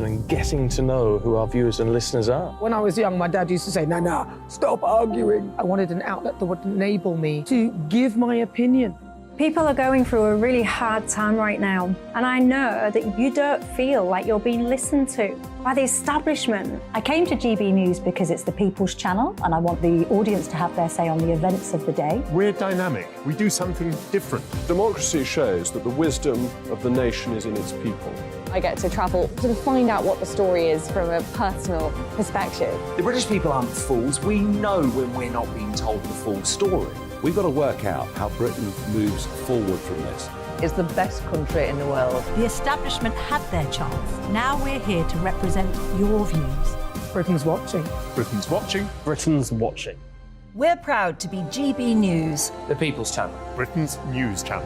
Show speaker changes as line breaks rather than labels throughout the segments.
and getting to know who our viewers and listeners are.
When I was young, my dad used to say, Nana, stop arguing. I wanted an outlet that would enable me to give my opinion.
People are going through a really hard time right now, and I know that you don't feel like you're being listened to by the establishment. I came to GB News because it's the People's Channel, and I want the audience to have their say on the events of the day.
We're dynamic. We do something different.
Democracy shows that the wisdom of the nation is in its people.
I get to travel to find out what the story is from a personal perspective.
The British people aren't fools. We know when we're not being told the full story.
We've got to work out how Britain moves forward from this.
It's the best country in the world.
The establishment had their chance. Now we're here to represent your views.
Britain's watching.
Britain's watching.
Britain's watching.
We're proud to be GB News.
The People's Channel.
Britain's news channel.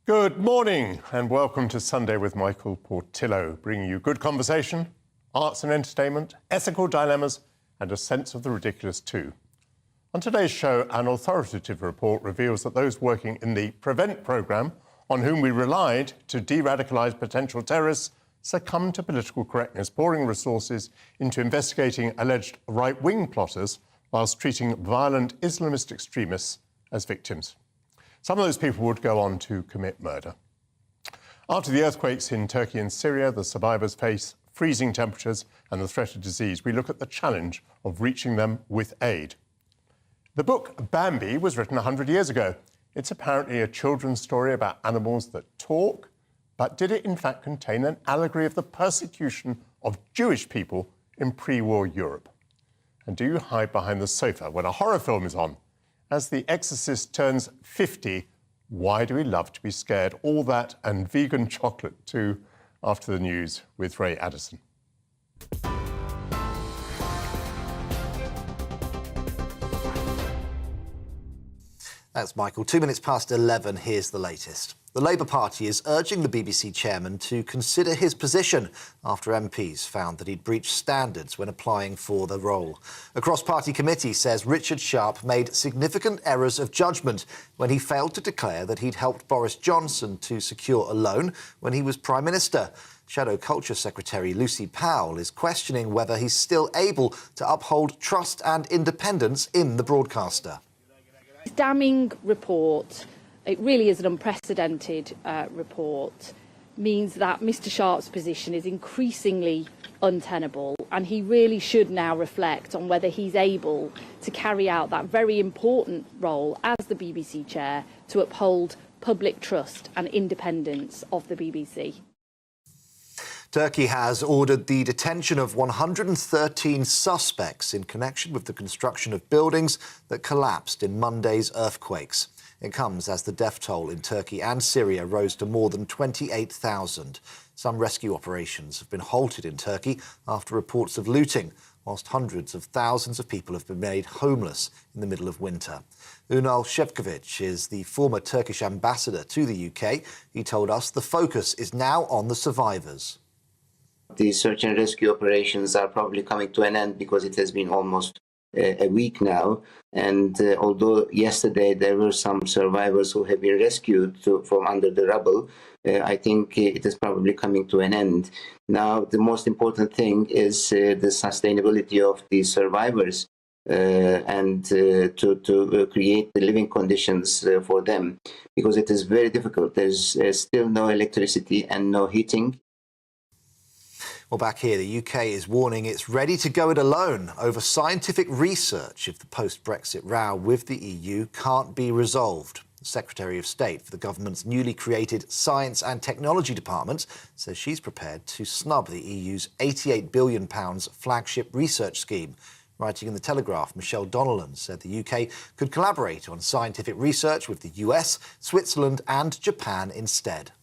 Good morning and welcome to Sunday with Michael Portillo, bringing you good conversation, arts and entertainment, ethical dilemmas and a sense of the ridiculous too. On today's show, an authoritative report reveals that those working in the PREVENT programme, on whom we relied to de-radicalise potential terrorists, succumbed to political correctness, pouring resources into investigating alleged right-wing plotters whilst treating violent Islamist extremists as victims. Some of those people would go on to commit murder. After the earthquakes in Turkey and Syria, the survivors face freezing temperatures and the threat of disease. We look at the challenge of reaching them with aid. The book Bambi was written 100 years ago. It's apparently a children's story about animals that talk, but did it in fact contain an allegory of the persecution of Jewish people in pre-war Europe? And do you hide behind the sofa when a horror film is on? As The Exorcist turns 50, why do we love to be scared? All that and vegan chocolate too, after the news with Ray Addison.
Thanks, Michael. 2 minutes past 11, here's the latest. The Labour Party is urging the BBC chairman to consider his position after MPs found that he'd breached standards when applying for the role. A cross-party committee says Richard Sharp made significant errors of judgment when he failed to declare that he'd helped Boris Johnson to secure a loan when he was Prime Minister. Shadow Culture Secretary Lucy Powell is questioning whether he's still able to uphold trust and independence in the broadcaster.
This damning report, it really is an unprecedented report, means that Mr Sharp's position is increasingly untenable, and he really should now reflect on whether he's able to carry out that very important role as the BBC chair to uphold public trust and independence of the BBC.
Turkey has ordered the detention of 113 suspects in connection with the construction of buildings that collapsed in Monday's earthquakes. It comes as the death toll in Turkey and Syria rose to more than 28,000. Some rescue operations have been halted in Turkey after reports of looting, whilst hundreds of thousands of people have been made homeless in the middle of winter. Ünal Şevkovic is the former Turkish ambassador to the UK. He told us the focus is now on the survivors.
The search and rescue operations are probably coming to an end because it has been almost a week now. And although yesterday there were some survivors who have been rescued from under the rubble, I think it is probably coming to an end. Now, the most important thing is the sustainability of the survivors and to create the living conditions for them, because it is very difficult. There's still no electricity and no heating.
Well, back here, the UK is warning it's ready to go it alone over scientific research if the post-Brexit row with the EU can't be resolved. The Secretary of State for the government's newly created Science and Technology Department says she's prepared to snub the EU's £88 billion flagship research scheme. Writing in The Telegraph, Michelle Donnellan said the UK could collaborate on scientific research with the US, Switzerland and Japan instead.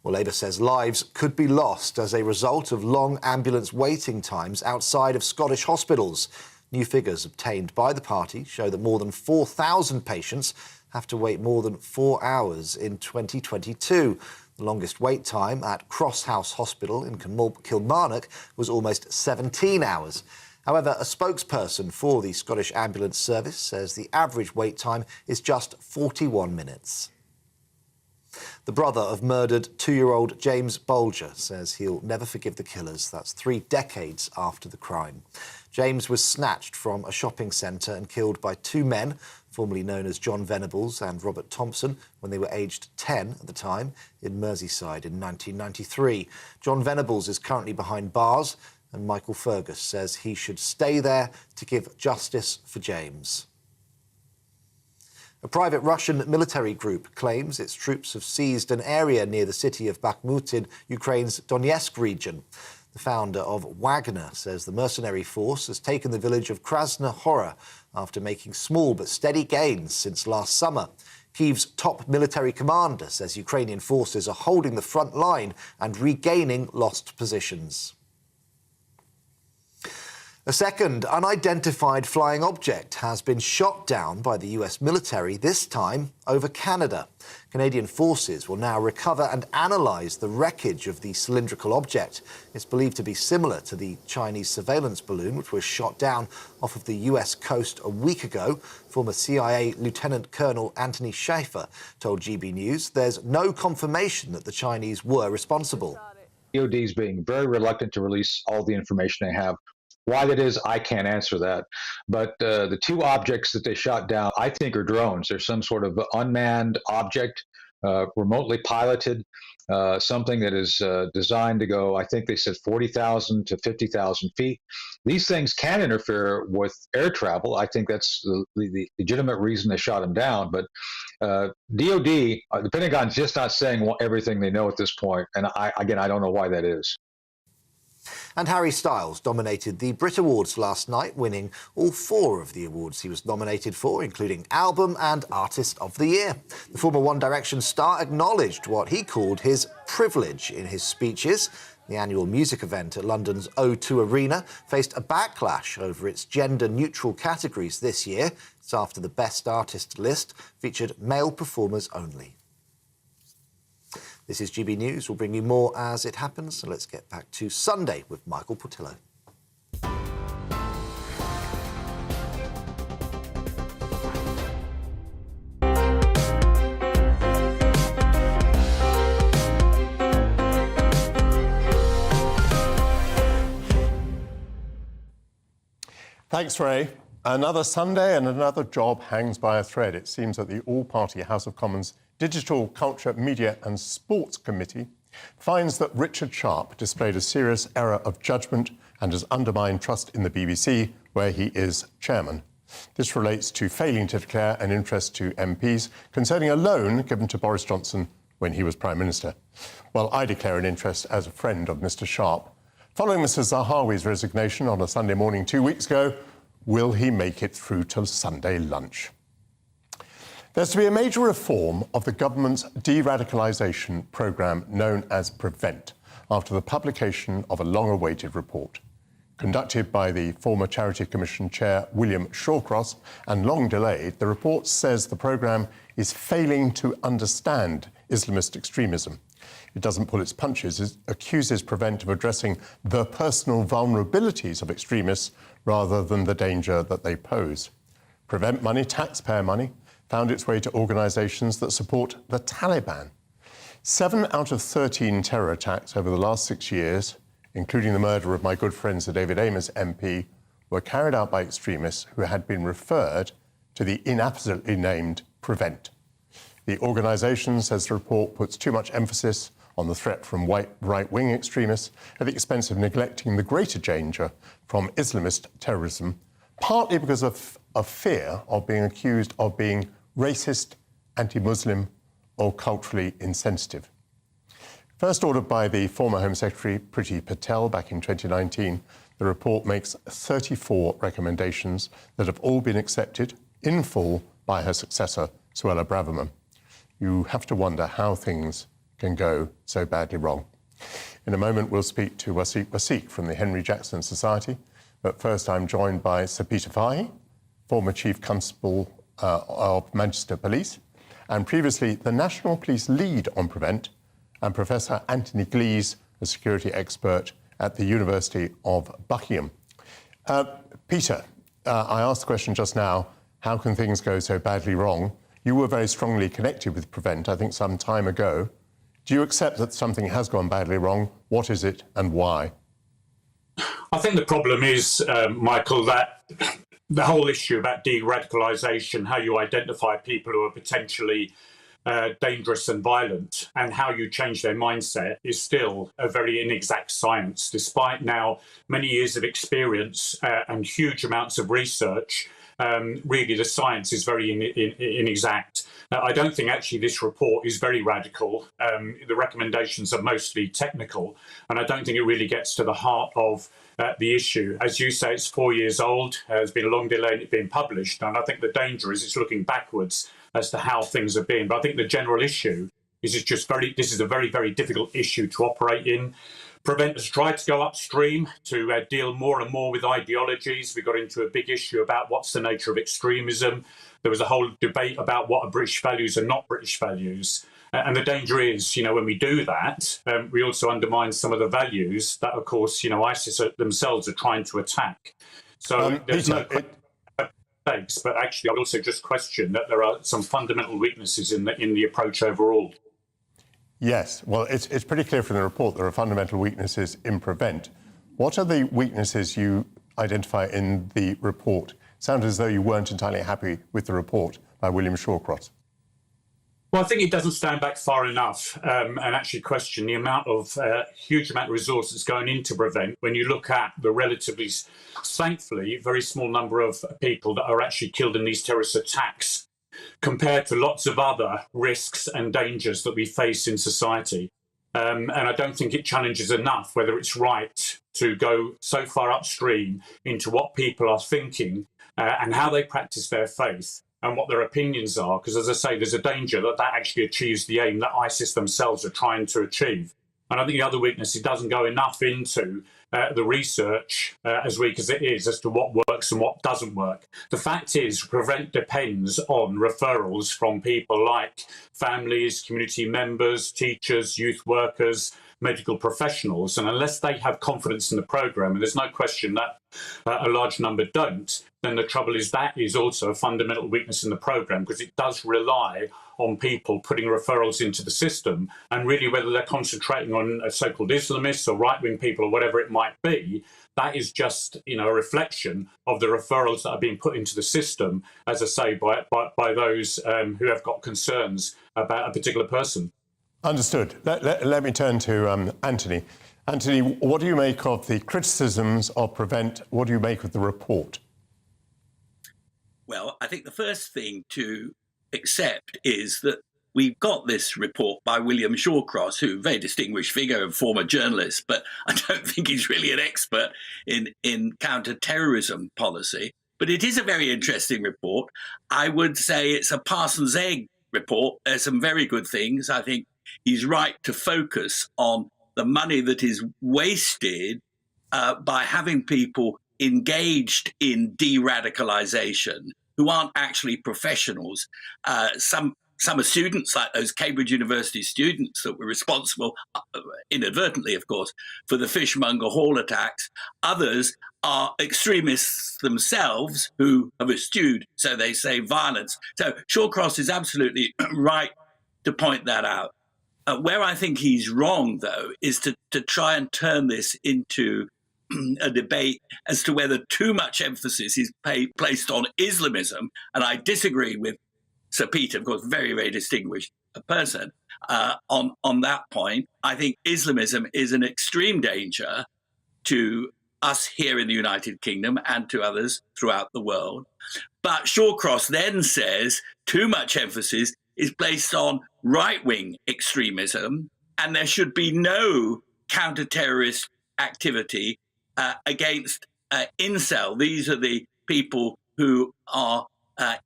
Well, Labour says lives could be lost as a result of long ambulance waiting times outside of Scottish hospitals. New figures obtained by the party show that more than 4,000 patients have to wait more than 4 hours in 2022. The longest wait time at Cross House Hospital in Kilmarnock was almost 17 hours. However, a spokesperson for the Scottish Ambulance Service says the average wait time is just 41 minutes. The brother of murdered 2-year-old James Bolger says he'll never forgive the killers. That's 3 decades after the crime. James was snatched from a shopping centre and killed by 2 men, formerly known as John Venables and Robert Thompson, when they were aged 10 at the time, in Merseyside in 1993. John Venables is currently behind bars, and Michael Fergus says he should stay there to give justice for James. A private Russian military group claims its troops have seized an area near the city of Bakhmut in Ukraine's Donetsk region. The founder of Wagner says the mercenary force has taken the village of Krasna Hora after making small but steady gains since last summer. Kyiv's top military commander says Ukrainian forces are holding the front line and regaining lost positions. A second unidentified flying object has been shot down by the US military, this time over Canada. Canadian forces will now recover and analyse the wreckage of the cylindrical object. It's believed to be similar to the Chinese surveillance balloon, which was shot down off of the US coast a week ago. Former CIA Lieutenant Colonel Anthony Schaefer told GB News there's no confirmation that the Chinese were responsible.
DoD is being very reluctant to release all the information they have. Why that is, I can't answer that. But the 2 objects that they shot down, I think, are drones. They're some sort of unmanned object, remotely piloted, something that is designed to go, I think they said 40,000 to 50,000 feet. These things can interfere with air travel. I think that's the legitimate reason they shot them down. But DoD, the Pentagon's just not saying everything they know at this point. And I don't know why that is.
And Harry Styles dominated the Brit Awards last night, winning all 4 of the awards he was nominated for, including Album and Artist of the Year. The former One Direction star acknowledged what he called his privilege in his speeches. The annual music event at London's O2 Arena faced a backlash over its gender-neutral categories this year. It's after the Best Artist list featured male performers only. This is GB News. We'll bring you more as it happens. So let's get back to Sunday with Michael Portillo.
Thanks, Ray. Another Sunday and another job hangs by a thread. It seems that the all-party House of Commons Digital, Culture, Media and Sports Committee finds that Richard Sharp displayed a serious error of judgment and has undermined trust in the BBC, where he is chairman. This relates to failing to declare an interest to MPs concerning a loan given to Boris Johnson when he was Prime Minister. Well, I declare an interest as a friend of Mr Sharp. Following Mr Zahawi's resignation on a Sunday morning 2 weeks ago, will he make it through till Sunday lunch? There's to be a major reform of the government's de-radicalisation programme known as PREVENT after the publication of a long-awaited report. Conducted by the former Charity Commission Chair William Shawcross and long delayed, the report says the programme is failing to understand Islamist extremism. It doesn't pull its punches. It accuses PREVENT of addressing the personal vulnerabilities of extremists rather than the danger that they pose. PREVENT money, taxpayer money, found its way to organisations that support the Taliban. 7 out of 13 terror attacks over the last 6 years, including the murder of my good friend Sir David Amess MP, were carried out by extremists who had been referred to the inappropriately named PREVENT. The organisation says the report puts too much emphasis on the threat from right-wing extremists at the expense of neglecting the greater danger from Islamist terrorism, partly because of fear of being accused of being racist, anti-Muslim or culturally insensitive. First ordered by the former Home Secretary Priti Patel back in 2019, the report makes 34 recommendations that have all been accepted in full by her successor, Suella Braverman. You have to wonder how things can go so badly wrong. In a moment, we'll speak to Wasiq from the Henry Jackson Society, but first I'm joined by Sir Peter Fahey, former Chief Constable of Manchester Police, and previously the National Police lead on PREVENT, and Professor Anthony Glees, a security expert at the University of Buckingham. Peter, I asked the question just now, how can things go so badly wrong? You were very strongly connected with Prevent, I think some time ago. Do you accept that something has gone badly wrong? What is it and why?
I think the problem is, Michael, that the whole issue about de-radicalisation, how you identify people who are potentially dangerous and violent, and how you change their mindset is still a very inexact science, despite now many years of experience and huge amounts of research. Really, the science is very inexact. I don't think actually this report is very radical. The recommendations are mostly technical, and I don't think it really gets to the heart of the issue. As you say, it's 4 years old. There's been a long delay in it being published, and I think the danger is it's looking backwards as to how things have been. But I think the general issue is this is a very, very difficult issue to operate in. Prevent has tried to go upstream to deal more and more with ideologies. We got into a big issue about what's the nature of extremism. There was a whole debate about what are British values and not British values. And the danger is, when we do that, we also undermine some of the values that, of course, ISIS themselves are trying to attack. So there's no mistakes, but actually I would also just question that there are some fundamental weaknesses in the approach overall.
Yes, well, it's pretty clear from the report there are fundamental weaknesses in Prevent. What are the weaknesses you identify in the report? Sounds as though you weren't entirely happy with the report by William Shawcross.
Well, I think it doesn't stand back far enough and actually question the huge amount of resources going into Prevent when you look at the relatively, thankfully, very small number of people that are actually killed in these terrorist attacks, compared to lots of other risks and dangers that we face in society. And I don't think it challenges enough whether it's right to go so far upstream into what people are thinking and how they practice their faith and what their opinions are. Because, as I say, there's a danger that actually achieves the aim that ISIS themselves are trying to achieve. And I think the other weakness, it doesn't go enough into the research, as weak as it is, as to what works and what doesn't work. The fact is, Prevent depends on referrals from people like families, community members, teachers, youth workers, medical professionals. And unless they have confidence in the programme, and there's no question that a large number don't, then the trouble is that is also a fundamental weakness in the programme, because it does rely on people putting referrals into the system, and really whether they're concentrating on so-called Islamists or right-wing people or whatever it might be, that is just a reflection of the referrals that are being put into the system, as I say, by those who have got concerns about a particular person.
Understood. Let me turn to Anthony. Anthony, what do you make of the criticisms of Prevent? What do you make of the report?
Well, I think the first thing to accept is that we've got this report by William Shawcross, who, very distinguished figure and former journalist, but I don't think he's really an expert in counter-terrorism policy. But it is a very interesting report. I would say it's a Parsons egg report. There's some very good things. I think he's right to focus on the money that is wasted by having people engaged in de-radicalization who aren't actually professionals. Some are students, like those Cambridge University students that were responsible, inadvertently, of course, for the Fishmonger Hall attacks. Others are extremists themselves who have eschewed, so they say, violence. So Shawcross is absolutely right to point that out. Where I think he's wrong, though, is to try and turn this into a debate as to whether too much emphasis is placed on Islamism. And I disagree with Sir Peter, of course, very, very distinguished person, on that point. I think Islamism is an extreme danger to us here in the United Kingdom and to others throughout the world. But Shawcross then says too much emphasis is placed on right-wing extremism, and there should be no counter-terrorist activity against incel. These are the people who are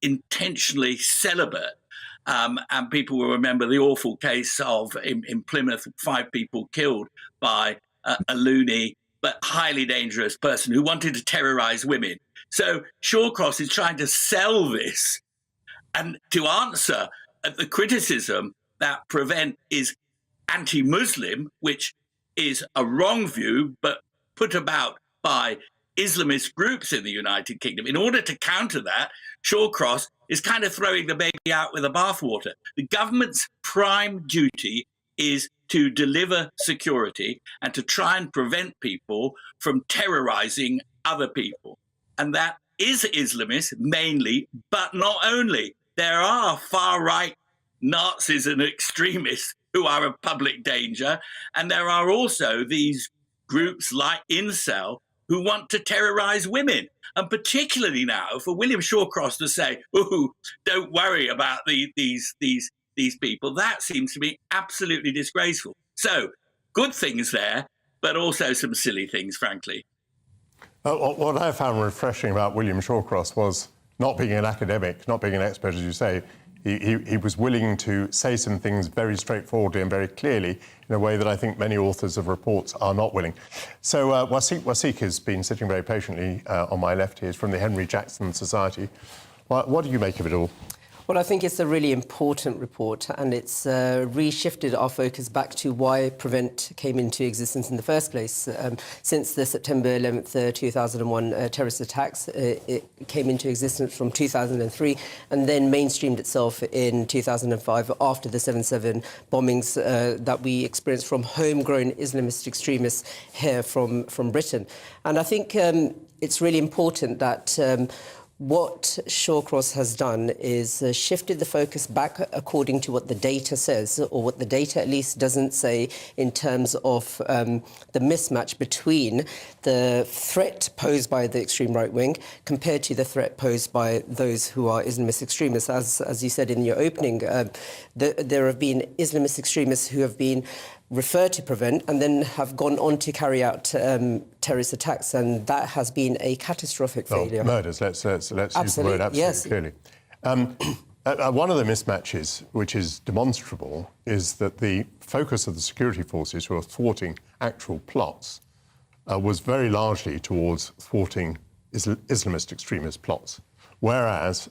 intentionally celibate. And people will remember the awful case of, in Plymouth, 5 people killed by a loony but highly dangerous person who wanted to terrorize women. So Shawcross is trying to sell this, and to answer the criticism that Prevent is anti-Muslim, which is a wrong view, but put about by Islamist groups in the United Kingdom. In order to counter that, Shawcross is kind of throwing the baby out with the bathwater. The government's prime duty is to deliver security and to try and prevent people from terrorizing other people. And that is Islamist mainly, but not only. There are far-right Nazis and extremists who are a public danger, and there are also these groups like Incel who want to terrorize women. And particularly now, for William Shawcross to say, "Ooh, don't worry about these people," that seems to me absolutely disgraceful. So, good things there, but also some silly things, frankly.
What I found refreshing about William Shawcross was not being an academic, not being an expert, as you say. He was willing to say some things very straightforwardly and very clearly in a way that I think many authors of reports are not willing. So Wasiq has been sitting very patiently on my left here. He's from the Henry Jackson Society. What do you make of it all?
Well, I think it's a really important report, and it's reshifted our focus back to why Prevent came into existence in the first place. Since the September 11th, 2001 terrorist attacks, it came into existence from 2003 and then mainstreamed itself in 2005 after the 7/7 bombings that we experienced from homegrown Islamist extremists here from Britain. And I think it's really important that what Shawcross has done is shifted the focus back according to what the data says, or what the data at least doesn't say, in terms of the mismatch between the threat posed by the extreme right wing compared to the threat posed by those who are Islamist extremists. As you said in your opening, there have been Islamist extremists who have been referred to Prevent and then have gone on to carry out terrorist attacks, and that has been a catastrophic failure.
Murders, let's use the word absolutely
yes.
clearly. One of the mismatches, which is demonstrable, is that the focus of the security forces who are thwarting actual plots was very largely towards thwarting Islamist extremist plots, whereas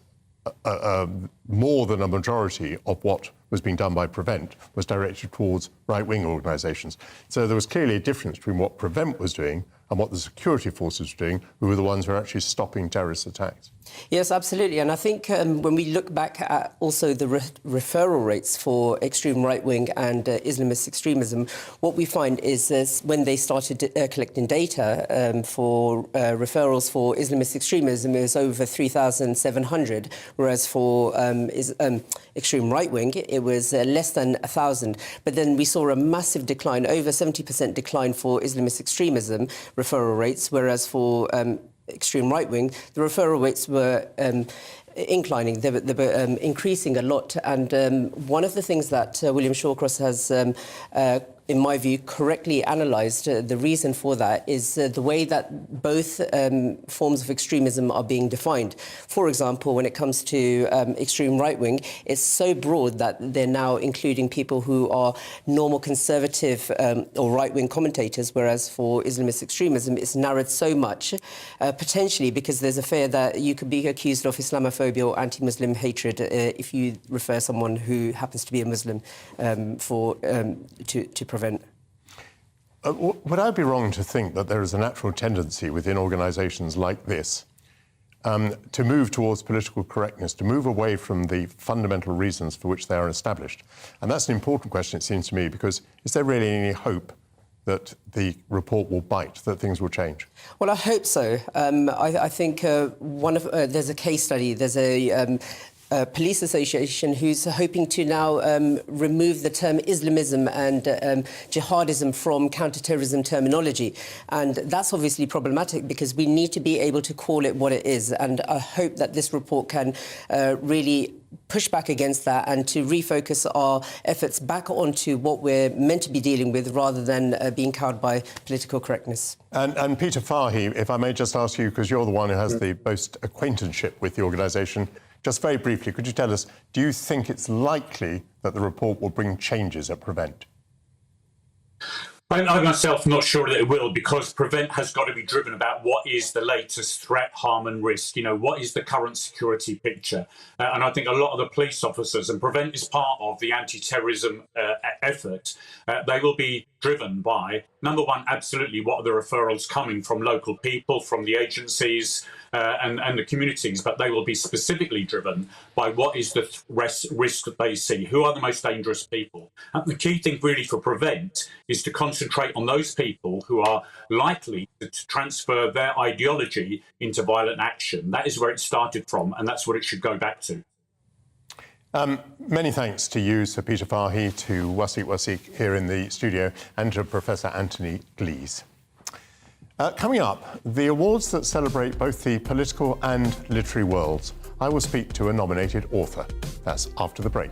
more than a majority of what was being done by Prevent was directed towards right-wing organisations. So there was clearly a difference between what Prevent was doing and what the security forces were doing, who were the ones who were actually stopping terrorist attacks.
Yes, absolutely. And I think when we look back at also the referral rates for extreme right-wing and Islamist extremism, what we find is when they started collecting data for referrals for Islamist extremism, it was over 3,700, whereas for extreme right-wing, it was less than 1,000. But then we saw a massive decline, over 70% decline for Islamist extremism referral rates, whereas for extreme right-wing, the referral rates were inclining. They were increasing a lot. And one of the things that William Shawcross has, in my view, correctly analysed, the reason for that is the way that both forms of extremism are being defined. For example, when it comes to extreme right-wing, it's so broad that they're now including people who are normal conservative or right-wing commentators, whereas for Islamist extremism, it's narrowed so much, potentially because there's a fear that you could be accused of Islamophobia or anti-Muslim hatred if you refer someone who happens to be a Muslim to Prevent.
Would I be wrong to think that there is a natural tendency within organisations like this to move towards political correctness, to move away from the fundamental reasons for which they are established? And that's an important question, it seems to me, because is there really any hope that the report will bite, that things will change?
Well, I hope so. I think there's a case study, there's a police association who's hoping to now remove the term Islamism and jihadism from counterterrorism terminology. And that's obviously problematic because we need to be able to call it what it is. And I hope that this report can really push back against that and to refocus our efforts back onto what we're meant to be dealing with rather than being cowed by political correctness.
And Peter Fahy, if I may just ask you, because you're the one who has the most acquaintanceship with the organisation, just very briefly, could you tell us, do you think it's likely that the report will bring changes at Prevent?
I myself am not sure that it will, because Prevent has got to be driven about what is the latest threat, harm and risk. You know, what is the current security picture? And I think a lot of the police officers, and Prevent is part of the anti-terrorism effort, they will be driven by, number one, absolutely what are the referrals coming from local people, from the agencies and the communities, but they will be specifically driven by what is the risk that they see, who are the most dangerous people. And the key thing really for Prevent is to concentrate on those people who are likely to transfer their ideology into violent action. That is where it started from, and that's what it should go back to.
Many thanks to you, Sir Peter Fahy, to Wasiq here in the studio, and to Professor Anthony Glees. Coming up, the awards that celebrate both the political and literary worlds. I will speak to a nominated author. That's after the break.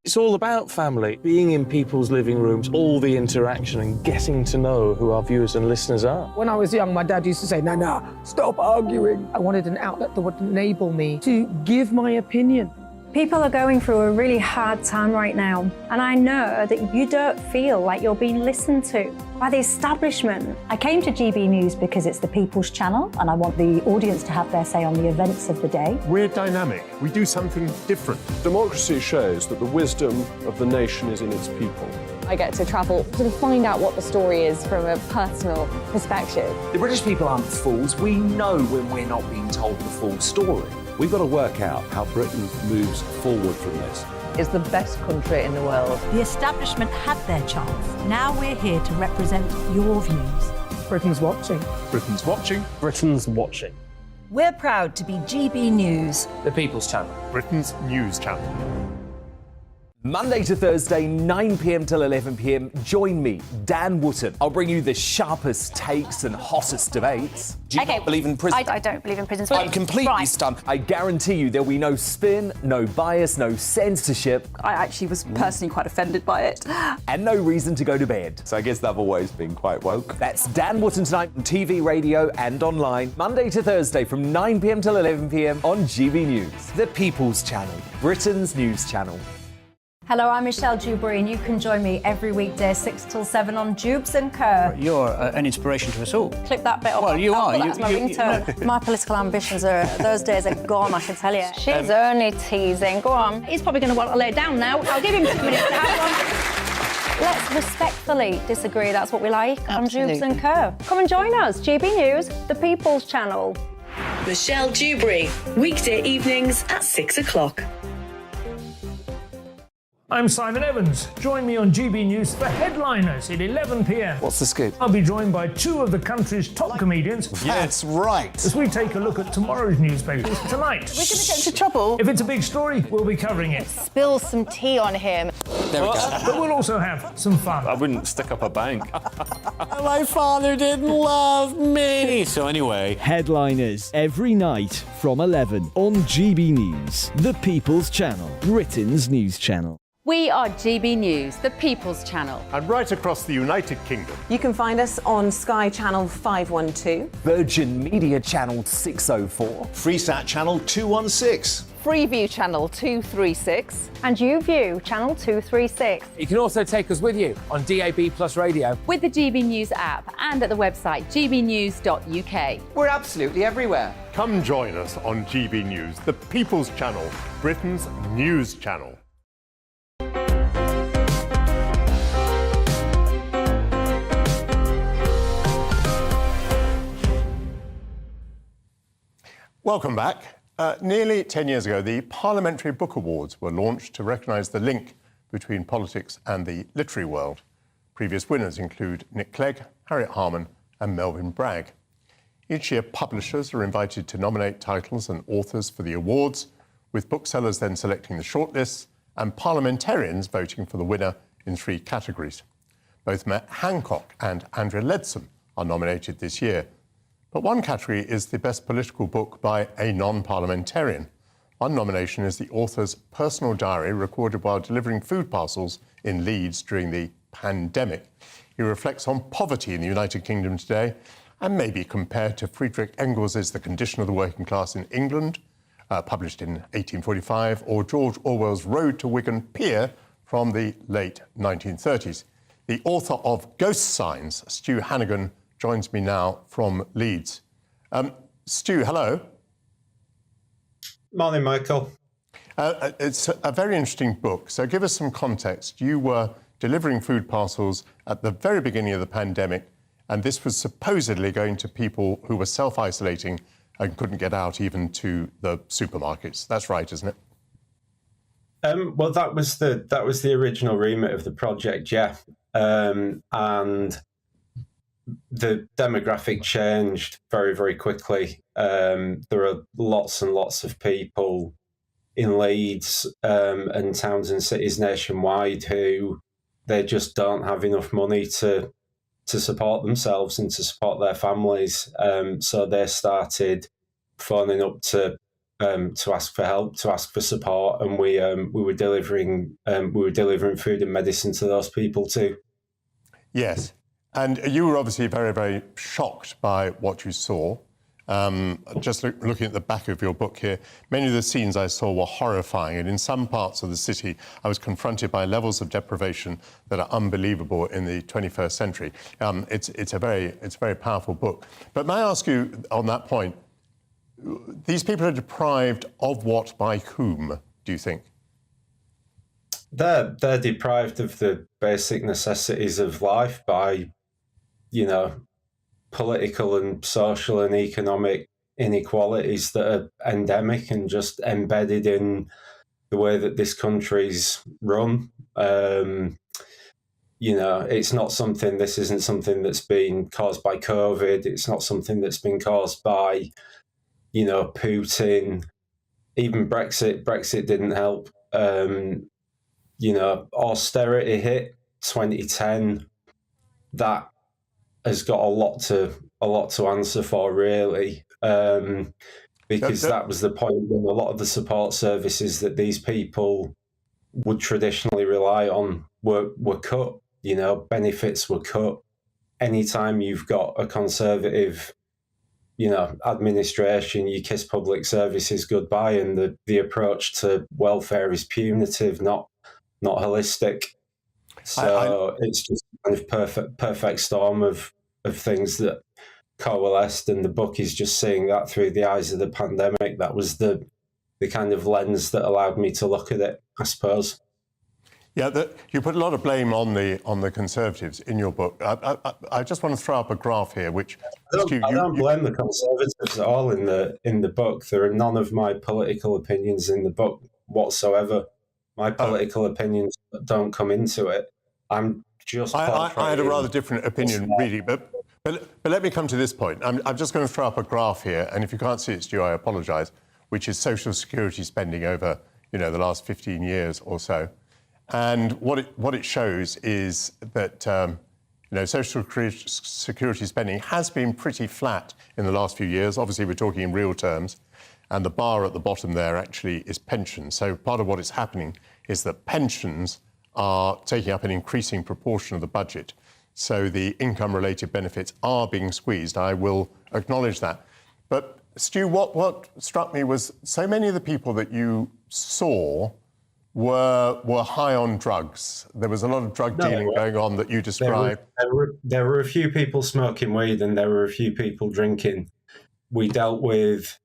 It's all about family, being in people's living rooms, all the interaction and getting to know who our viewers and listeners are.
When I was young, my dad used to say, Nana, stop arguing. I wanted an outlet that would enable me to give my opinion.
People are going through a really hard time right now, and I know that you don't feel like you're being listened to by the establishment. I came to GB News because it's the People's Channel, and I want the audience to have their say on the events of the day.
We're dynamic. We do something different.
Democracy shows that the wisdom of the nation is in its people.
I get to travel to find out what the story is from a personal perspective.
The British people aren't fools. We know when we're not being told the full story.
We've got to work out how Britain moves forward from this.
It's the best country in the world.
The establishment had their chance. Now we're here to represent your views.
Britain's watching.
Britain's watching.
Britain's watching.
We're proud to be GB News.
The People's Channel.
Britain's news channel.
Monday to Thursday, 9 p.m. till 11 p.m. Join me, Dan Wootton. I'll bring you the sharpest takes and hottest debates. Do you not believe in prison?
I don't believe in prisons.
I'm completely stunned. I guarantee you there'll be no spin, no bias, no censorship.
I actually was personally quite offended by it.
And no reason to go to bed.
So I guess they've always been quite woke.
That's Dan Wootton tonight on TV, radio and online. Monday to Thursday from 9 p.m. till 11 p.m. on GB News. The People's Channel. Britain's news channel.
Hello, I'm Michelle Dewberry, and you can join me every weekday 6 till 7 on Jubes and Kerr.
You're an inspiration to us all.
Clip that bit up.
Well, you are.
That's my ringtone. My political ambitions are, those days are gone, I can tell you.
She's only teasing. Go on.
He's probably going to want to lay down now. I'll give him 2 minutes to have one.
Let's respectfully disagree. That's what we like
Absolutely.
on Jubes and Kerr. Come and join us. GB News, the People's Channel.
Michelle Dewberry, weekday evenings at 6 o'clock.
I'm Simon Evans. Join me on GB News for Headliners at 11 p.m.
What's the scoop?
I'll be joined by 2 of the country's top comedians.
That's right.
As we take a look at tomorrow's newspapers tonight.
We're going to get into trouble.
If it's a big story, we'll be covering it.
Spill some tea on him.
There we go.
But we'll also have some fun.
I wouldn't stick up a bank.
My father didn't love me.
So anyway.
Headliners every night from 11 on GB News, the People's Channel, Britain's news channel.
We are GB News, the People's Channel.
And right across the United Kingdom.
You can find us on Sky Channel 512,
Virgin Media Channel 604,
Freesat Channel 216,
Freeview Channel 236,
and YouView Channel 236.
You can also take us with you on DAB Plus Radio,
with the GB News app and at the website gbnews.uk.
We're absolutely everywhere.
Come join us on GB News, the People's Channel, Britain's news channel. Welcome back. Nearly 10 years ago, the Parliamentary Book Awards were launched to recognise the link between politics and the literary world. Previous winners include Nick Clegg, Harriet Harman and Melvyn Bragg. Each year, publishers are invited to nominate titles and authors for the awards, with booksellers then selecting the shortlists and parliamentarians voting for the winner in 3 categories. Both Matt Hancock and Andrea Leadsom are nominated this year. But one category is the best political book by a non-parliamentarian. One nomination is the author's personal diary recorded while delivering food parcels in Leeds during the pandemic. He reflects on poverty in the United Kingdom today and may be compared to Friedrich Engels' The Condition of the Working Class in England, published in 1845, or George Orwell's Road to Wigan Pier from the late 1930s. The author of Ghost Signs, Stu Hannigan, joins me now from Leeds. Stu, hello.
Morning, Michael.
It's a very interesting book. So give us some context. You were delivering food parcels at the very beginning of the pandemic, and this was supposedly going to people who were self-isolating and couldn't get out even to the supermarkets. That's right, isn't it?
Well, that was the original remit of the project, yeah. And the demographic changed very, very quickly. There are lots and lots of people in Leeds and towns and cities nationwide who they just don't have enough money to support themselves and to support their families. So they started phoning up to ask for help, to ask for support, and we were delivering food and medicine to those people too.
Yes, and you were obviously very, very shocked by what you saw. Just looking at the back of your book here, many of the scenes I saw were horrifying, and in some parts of the city I was confronted by levels of deprivation that are unbelievable in the 21st century. It's a very powerful book. But may I ask you on that point, these people are deprived of what by whom, do you think?
They're deprived of the basic necessities of life by, political and social and economic inequalities that are endemic and just embedded in the way that this country's run. This isn't something that's been caused by COVID. It's not something that's been caused by, Putin, even Brexit. Brexit didn't help. Austerity hit 2010. That has got a lot to answer for, really, because that was the point when a lot of the support services that these people would traditionally rely on were cut. Benefits were cut. Anytime you've got a Conservative, administration, you kiss public services goodbye, and the approach to welfare is punitive, not holistic. So it's just kind of perfect storm of things that coalesced, and the book is just seeing that through the eyes of the pandemic. That was the kind of lens that allowed me to look at it, I suppose.
Yeah, you put a lot of blame on the Conservatives in your book. I just want to throw up a graph here, which
I don't blame the Conservatives at all in the book. There are none of my political opinions in the book whatsoever. My political opinions don't come into it. I'm just.
I had a rather different opinion, really, but let me come to this point. I'm just going to throw up a graph here, and if you can't see it, Stu, I apologise. Which is social security spending over the last 15 years or so. And what it shows is that social security spending has been pretty flat in the last few years. Obviously, we're talking in real terms, and the bar at the bottom there actually is pensions. So part of what is happening is that pensions are taking up an increasing proportion of the budget. So the income-related benefits are being squeezed. I will acknowledge that. But Stu, what struck me was so many of the people that you saw were high on drugs. There was a lot of drug dealing going on that you described.
There were a few people smoking weed, and there were a few people drinking. We dealt with,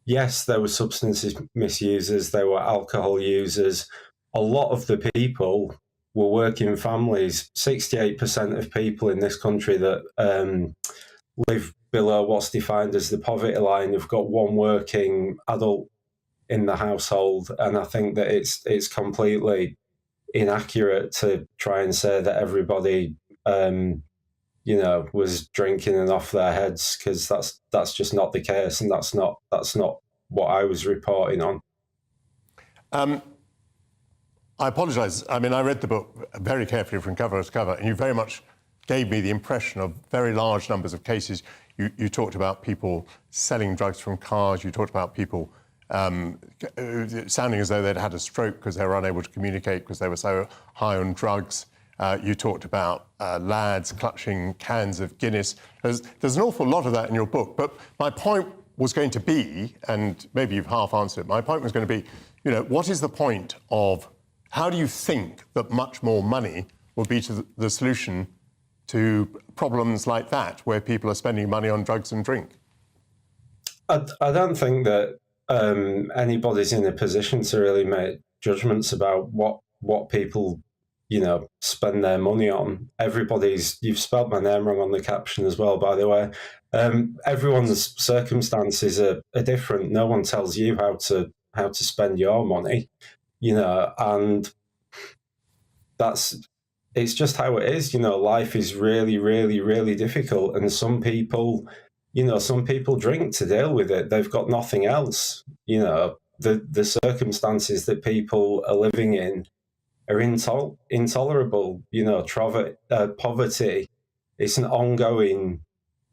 yes, there were substance misusers, there were alcohol users. A lot of the people were working families. 68% of people in this country that live below what's defined as the poverty line have got one working adult in the household, and I think that it's completely inaccurate to try and say that everybody was drinking and off their heads, because that's just not the case, and that's not what I was reporting on.
I apologise. I mean, I read the book very carefully from cover to cover, and you very much gave me the impression of very large numbers of cases. You talked about people selling drugs from cars. You talked about people sounding as though they'd had a stroke because they were unable to communicate because they were so high on drugs. You talked about lads clutching cans of Guinness. There's an awful lot of that in your book. But my point was going to be, and maybe you've half answered it, my point was going to be, you know, what is the point of, how do you think that much more money will be to the solution to problems like that, where people are spending money on drugs and drink?
I don't think that anybody's in a position to really make judgments about what people, you know, spend their money on. You've spelled my name wrong on the caption as well, by the way. Everyone's circumstances are different. No one tells you how to spend your money, you know, and it's just how it is. You know, life is really, really, really difficult, and some people drink to deal with it. They've got nothing else. You know, the circumstances that people are living in are intolerable. You know, poverty, it's an ongoing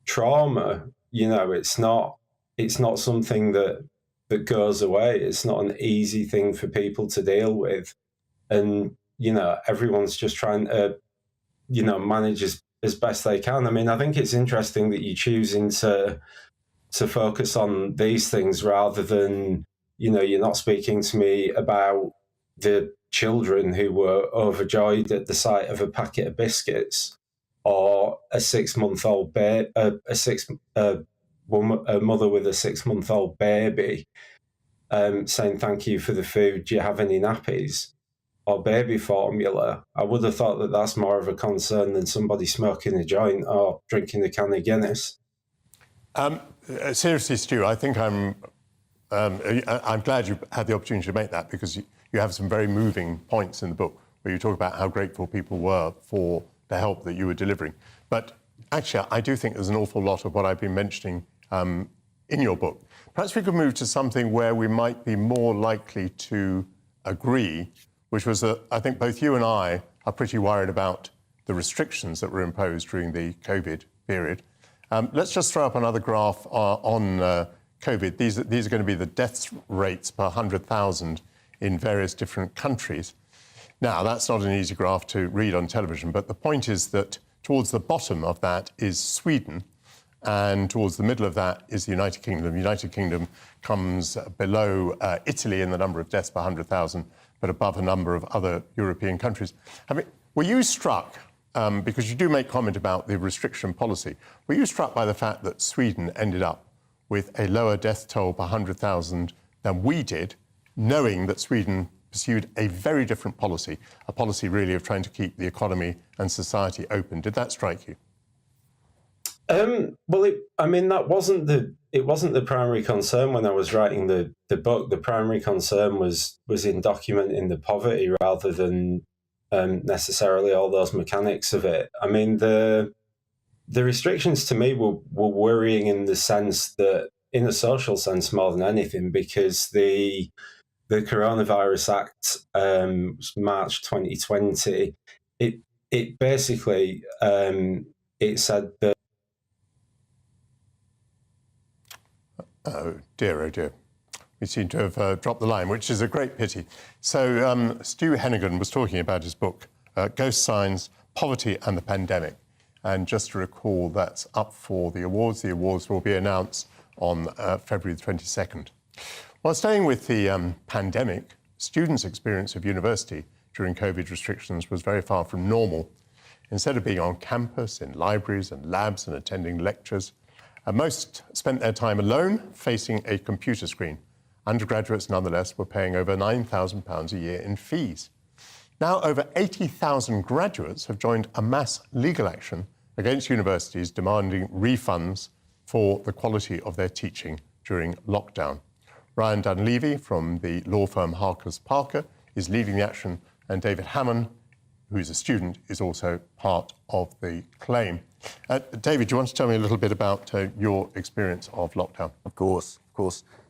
trauma. You know, it's not something that goes away. It's not an easy thing for people to deal with. And, you know, everyone's just trying to, you know, manage as best they can. I mean, I think it's interesting that you're choosing to focus on these things rather than, you know, you're not speaking to me about the children who were overjoyed at the sight of a packet of biscuits, or a 6-month-old baby, a mother with a 6-month-old baby saying thank you for the food. Do you have any nappies or baby formula? I would have thought that that's more of a concern than somebody smoking a joint or drinking a can of Guinness.
Seriously, Stu, I think I'm glad you had the opportunity to make that, because you have some very moving points in the book where you talk about how grateful people were for the help that you were delivering. But actually, I do think there's an awful lot of what I've been mentioning in your book. Perhaps we could move to something where we might be more likely to agree, which was that I think both you and I are pretty worried about the restrictions that were imposed during the COVID period. Let's just throw up another graph on COVID. These are going to be the death rates per 100,000 in various different countries. Now, that's not an easy graph to read on television, but the point is that towards the bottom of that is Sweden, and towards the middle of that is the United Kingdom. The United Kingdom comes below Italy in the number of deaths per 100,000, but above a number of other European countries. I mean, were you struck, because you do make comment about the restriction policy, were you struck by the fact that Sweden ended up with a lower death toll per 100,000 than we did, knowing that Sweden pursued a very different policy, a policy really of trying to keep the economy and society open? Did that strike you?
Well, that wasn't the primary concern when I was writing the book. The primary concern was in documenting the poverty rather than necessarily all those mechanics of it. I mean, the restrictions to me were worrying in the sense that, in a social sense more than anything, because the Coronavirus Act, March 2020, it basically it said that. Oh dear. We seem to have dropped the line, which is a great pity. So Stu Hennigan was talking about his book, Ghost Signs, Poverty and the Pandemic. And just to recall, that's up for the awards. The awards will be announced on February the 22nd. While staying with the pandemic, students' experience of university during COVID restrictions was very far from normal. Instead of being on campus, in libraries and labs and attending lectures, most spent their time alone facing a computer screen. Undergraduates, nonetheless, were paying over £9,000 a year in fees. Now, over 80,000 graduates have joined a mass legal action against universities demanding refunds for the quality of their teaching during lockdown. Ryan Dunleavy from the law firm Harkers Parker is leading the action, and David Hammond, who is a student, is also part of the claim. David, do you want to tell me a little bit about your experience of lockdown?
Of course.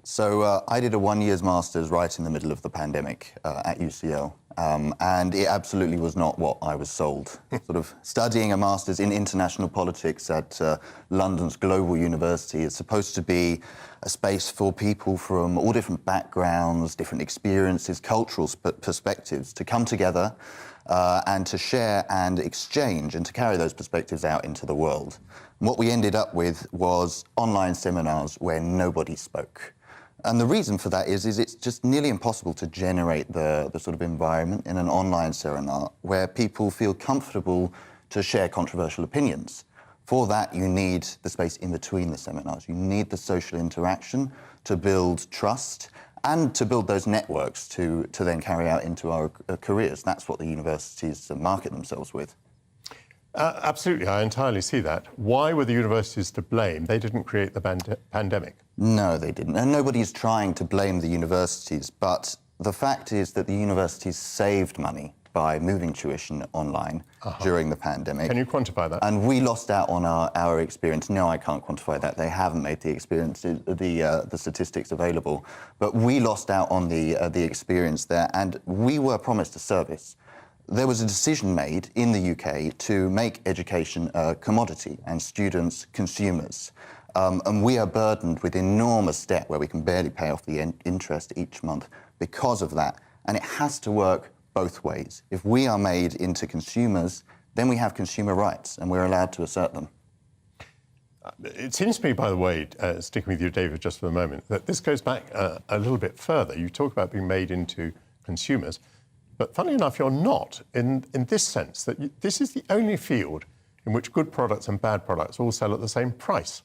So I did a 1 year's master's right in the middle of the pandemic at UCL. And it absolutely was not what I was sold. Sort of studying a master's in international politics at London's Global University is supposed to be a space for people from all different backgrounds, different experiences, cultural perspectives to come together and to share and exchange and to carry those perspectives out into the world. And what we ended up with was online seminars where nobody spoke. And the reason for that is it's just nearly impossible to generate the sort of environment in an online seminar where people feel comfortable to share controversial opinions. For that, you need the space in between the seminars. You need the social interaction to build trust and to build those networks to then carry out into our careers. That's what the universities market themselves with.
Absolutely, I entirely see that. Why were the universities to blame? They didn't create the pandemic.
No, they didn't. And nobody's trying to blame the universities, but the fact is that the universities saved money by moving tuition online during the pandemic.
Can you quantify that?
And we lost out on our experience. No, I can't quantify that. They haven't made the experience, the statistics available. But we lost out on the experience there, and we were promised a service. There was a decision made in the UK to make education a commodity and students consumers. And we are burdened with enormous debt where we can barely pay off the interest each month because of that. And it has to work both ways. If we are made into consumers, then we have consumer rights and we're allowed to assert them.
It seems to me, by the way, sticking with you, David, just for a moment, that this goes back a little bit further. You talk about being made into consumers. But funnily enough, you're not, in this sense, that this is the only field in which good products and bad products all sell at the same price.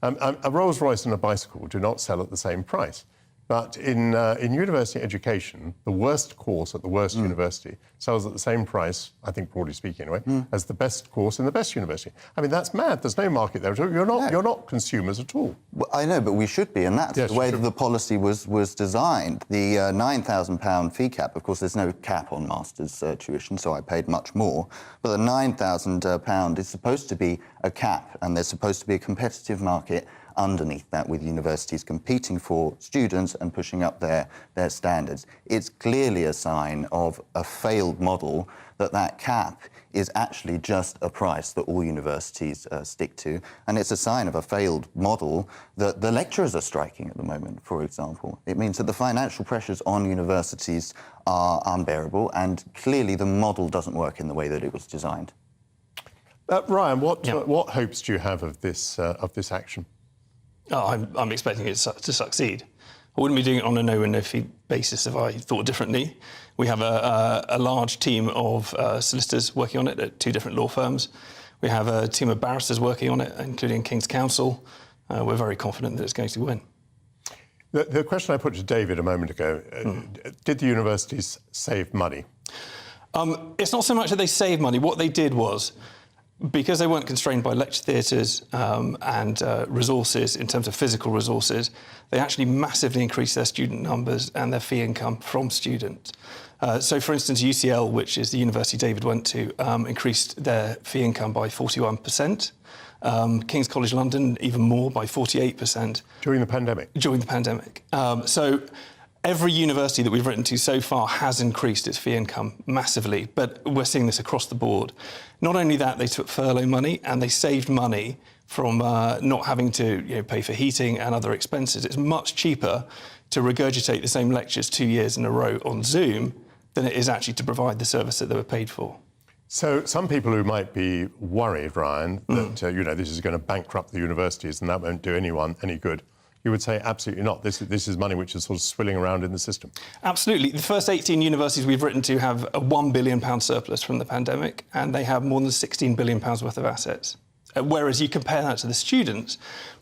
A Rolls-Royce and a bicycle do not sell at the same price. But in university education, the worst course at the worst university sells at the same price, I think broadly speaking anyway, as the best course in the best university. I mean, that's mad. There's no market there at all. You're not consumers at all.
Well, I know, but we should be, and that's the way that the policy was designed. The £9,000 fee cap, of course, there's no cap on master's tuition, so I paid much more. But the £9,000 is supposed to be a cap, and there's supposed to be a competitive market underneath that, with universities competing for students and pushing up their standards. It's clearly a sign of a failed model that cap is actually just a price that all universities stick to. And it's a sign of a failed model that the lecturers are striking at the moment, for example. It means that the financial pressures on universities are unbearable, and clearly the model doesn't work in the way that it was designed.
Ryan, what hopes do you have of this action?
Oh, I'm expecting it to succeed. I wouldn't be doing it on a no-win, no-fee basis if I thought differently. We have a large team of solicitors working on it at 2 different law firms. We have a team of barristers working on it, including King's Counsel. We're very confident that it's going to win.
The question I put to David a moment ago, did the universities save money?
It's not so much that they saved money. What they did was, because they weren't constrained by lecture theatres and resources in terms of physical resources, they actually massively increased their student numbers and their fee income from students. So, for instance, UCL, which is the university David went to, increased their fee income by 41%. King's College London, even more, by 48%.
During the pandemic?
During the pandemic. So every university that we've written to so far has increased its fee income massively, but we're seeing this across the board. Not only that, they took furlough money and they saved money from not having to pay for heating and other expenses. It's much cheaper to regurgitate the same lectures 2 years in a row on Zoom than it is actually to provide the service that they were paid for.
So some people who might be worried, Ryan, that this is going to bankrupt the universities and that won't do anyone any good, you would say absolutely not. This is money which is sort of swilling around in the system.
Absolutely. The first 18 universities we've written to have a £1 billion surplus from the pandemic, and they have more than £16 billion worth of assets. Whereas you compare that to the students,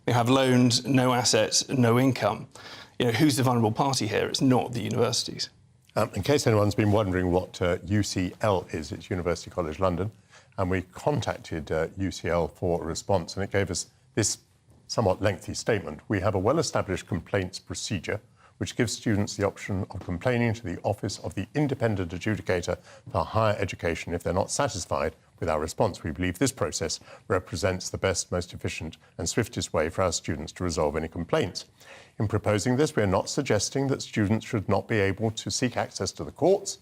they have loans, no assets, no income. Who's the vulnerable party here? It's not the universities.
In case anyone's been wondering what UCL is, it's University College London, and we contacted UCL for a response, and it gave us this somewhat lengthy statement. We have a well-established complaints procedure which gives students the option of complaining to the Office of the Independent Adjudicator for Higher Education if they're not satisfied with our response. We believe this process represents the best, most efficient and swiftest way for our students to resolve any complaints. In proposing this, we are not suggesting that students should not be able to seek access to the courts,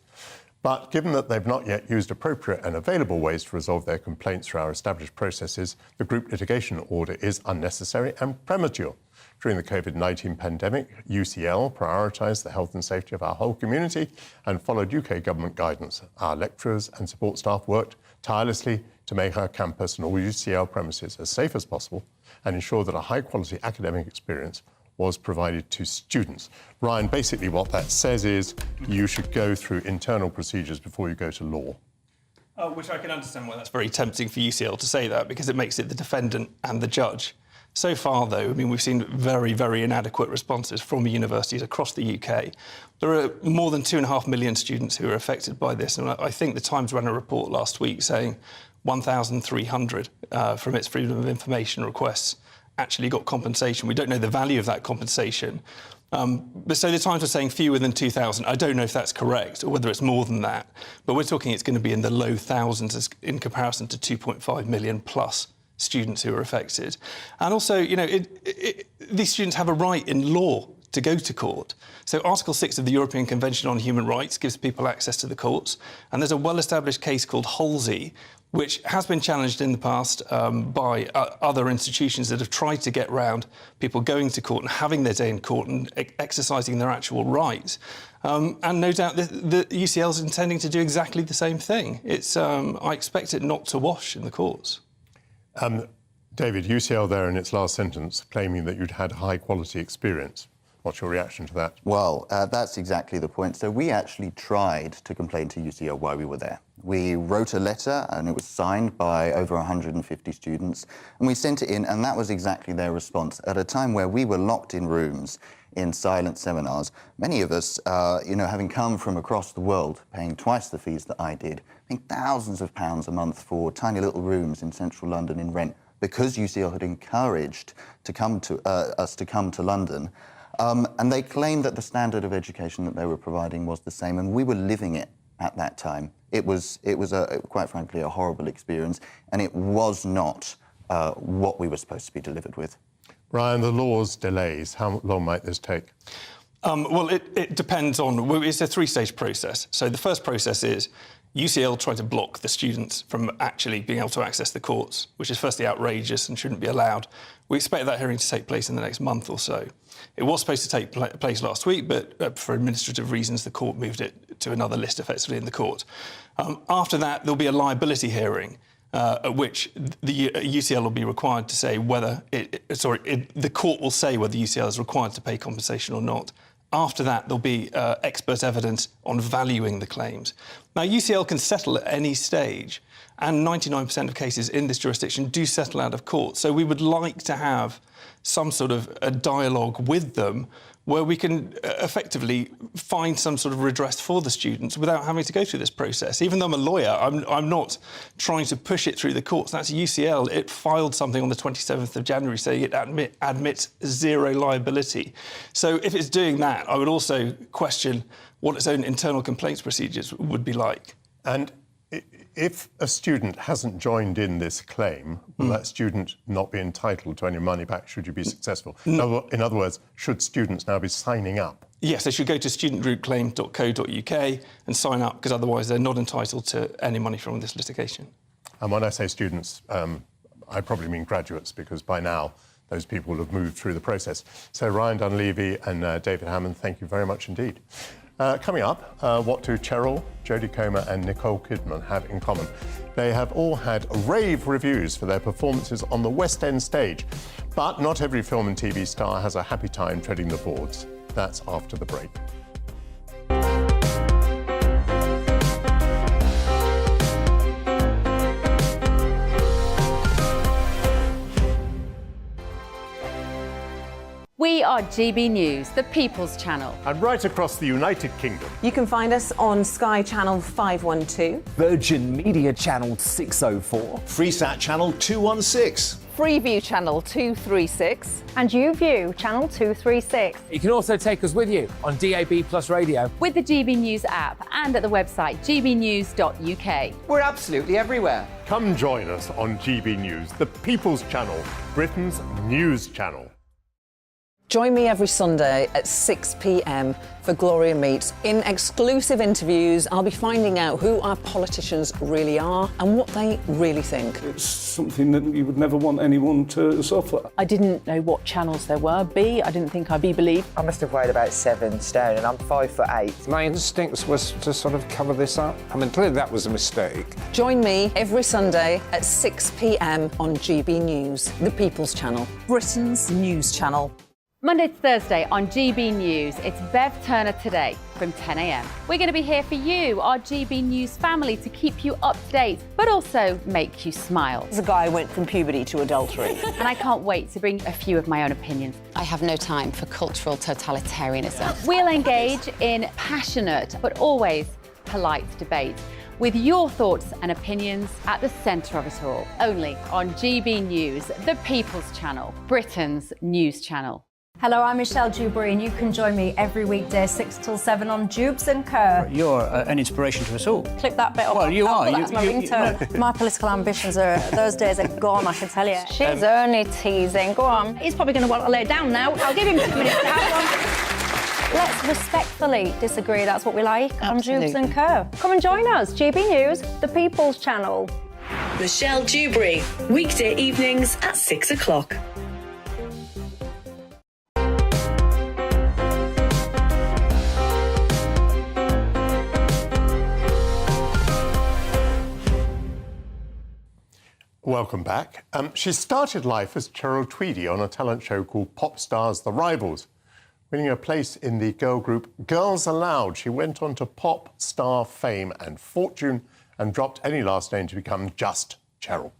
But given that they've not yet used appropriate and available ways to resolve their complaints through our established processes, the group litigation order is unnecessary and premature. During the COVID-19 pandemic, UCL prioritised the health and safety of our whole community and followed UK government guidance. Our lecturers and support staff worked tirelessly to make our campus and all UCL premises as safe as possible and ensure that a high-quality academic experience was provided to students. Ryan, basically what that says is you should go through internal procedures before you go to law.
Which I can understand why that's very tempting for UCL to say that, because it makes it the defendant and the judge. So far, though, I mean, we've seen very, very inadequate responses from universities across the UK. There are more than 2.5 million students who are affected by this, and I think the Times ran a report last week saying 1,300 from its Freedom of Information requests actually got compensation. We don't know the value of that compensation. But so the Times are saying fewer than 2,000. I don't know if that's correct or whether it's more than that. But we're talking it's going to be in the low thousands in comparison to 2.5 million plus students who are affected. And also, you know, these students have a right in law to go to court. So Article 6 of the European Convention on Human Rights gives people access to the courts. And there's a well-established case called Halsey, which has been challenged in the past by other institutions that have tried to get round people going to court and having their day in court and exercising their actual rights. And no doubt the UCL is intending to do exactly the same thing. I expect it not to wash in the courts.
David, UCL there in its last sentence claiming that you'd had high-quality experience. What's your reaction to that?
Well, that's exactly the point. So we actually tried to complain to UCL while we were there. We wrote a letter and it was signed by over 150 students, and we sent it in, and that was exactly their response. At a time where we were locked in rooms in silent seminars, many of us, having come from across the world, paying twice the fees that I did, paying thousands of pounds a month for tiny little rooms in central London in rent, because UCL had encouraged us to come to London. And they claimed that the standard of education that they were providing was the same, and we were living it at that time. It was quite frankly, a horrible experience, and it was not what we were supposed to be delivered with.
Ryan, the law's delays, how long might this take?
Well, it depends on... It's a three-stage process. So the first process is UCL trying to block the students from actually being able to access the courts, which is firstly outrageous and shouldn't be allowed. We expect that hearing to take place in the next month or so. It was supposed to take place last week, but for administrative reasons, the court moved it to another list effectively in the court. After that, there'll be a liability hearing, at which the UCL will be required to say whether... the court will say whether UCL is required to pay compensation or not. After that, there'll be expert evidence on valuing the claims. Now, UCL can settle at any stage, and 99% of cases in this jurisdiction do settle out of court. So we would like to have some sort of a dialogue with them where we can effectively find some sort of redress for the students without having to go through this process. Even though I'm a lawyer, I'm not trying to push it through the courts. That's UCL. It filed something on the 27th of January saying it admits zero liability. So if it's doing that, I would also question what its own internal complaints procedures would be like.
And if a student hasn't joined in this claim, will that student not be entitled to any money back should you be successful? No. In other words, should students now be signing up?
Yes, they should go to studentgroupclaim.co.uk and sign up, because otherwise they're not entitled to any money from this litigation.
And when I say students, I probably mean graduates, because by now those people will have moved through the process. So Ryan Dunleavy and David Hammond, thank you very much indeed. Coming up, what do Cheryl, Jodie Comer and Nicole Kidman have in common? They have all had rave reviews for their performances on the West End stage. But not every film and TV star has a happy time treading the boards. That's after the break.
We are GB News, the People's Channel.
And right across the United Kingdom.
You can find us on Sky Channel 512.
Virgin Media Channel 604.
Freesat Channel 216.
Freeview Channel 236.
And YouView Channel 236.
You can also take us with you on DAB Plus Radio.
With the GB News app and at the website gbnews.uk.
We're absolutely everywhere.
Come join us on GB News, the People's Channel, Britain's news channel.
Join me every Sunday at 6 p.m. for Gloria Meets. In exclusive interviews, I'll be finding out who our politicians really are and what they really think.
It's something that you would never want anyone to suffer.
I didn't know what channels there were. I didn't think I'd be believed.
I must have weighed about 7 stone and I'm 5'8". My instincts was to sort of cover this up. I mean, clearly that was a mistake.
Join me every Sunday at 6 p.m. on GB News, the People's Channel.
Britain's news channel.
Monday to Thursday on GB News, it's Bev Turner Today from 10 a.m. We're going to be here for you, our GB News family, to keep you up to date, but also make you smile.
The guy went from puberty to adultery.
And I can't wait to bring a few of my own opinions.
I have no time for cultural totalitarianism.
We'll engage in passionate, but always polite debate, with your thoughts and opinions at the centre of it all. Only on GB News, the People's Channel, Britain's news channel.
Hello, I'm Michelle Dewberry, and you can join me every weekday 6 till 7 on Jubes and Kerr.
You're an inspiration to us all.
Clip that bit up.
Well, you are.
That's my ringtone. My political ambitions are, those days are gone, I can tell you.
She's only teasing. Go on.
He's probably going to want to lay down now. I'll give him 2 minutes to have one. Let's respectfully disagree. That's what we like on Jubes and Kerr. Come and join us. GB News, the People's Channel.
Michelle Dewberry, weekday evenings at 6 o'clock.
Welcome back. She started life as Cheryl Tweedy on a talent show called Pop Stars The Rivals. Winning a place in the girl group Girls Aloud, she went on to pop star fame and fortune and dropped any last name to become just Cheryl.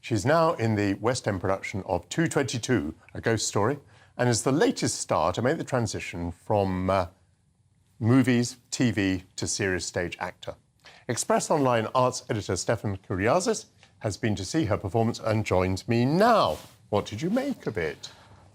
She's now in the West End production of 222, A Ghost Story, and is the latest star to make the transition from movies, TV to serious stage actor. Express Online arts editor Stefan Kuriazis has been to see her performance and joins me now. What did you make of it?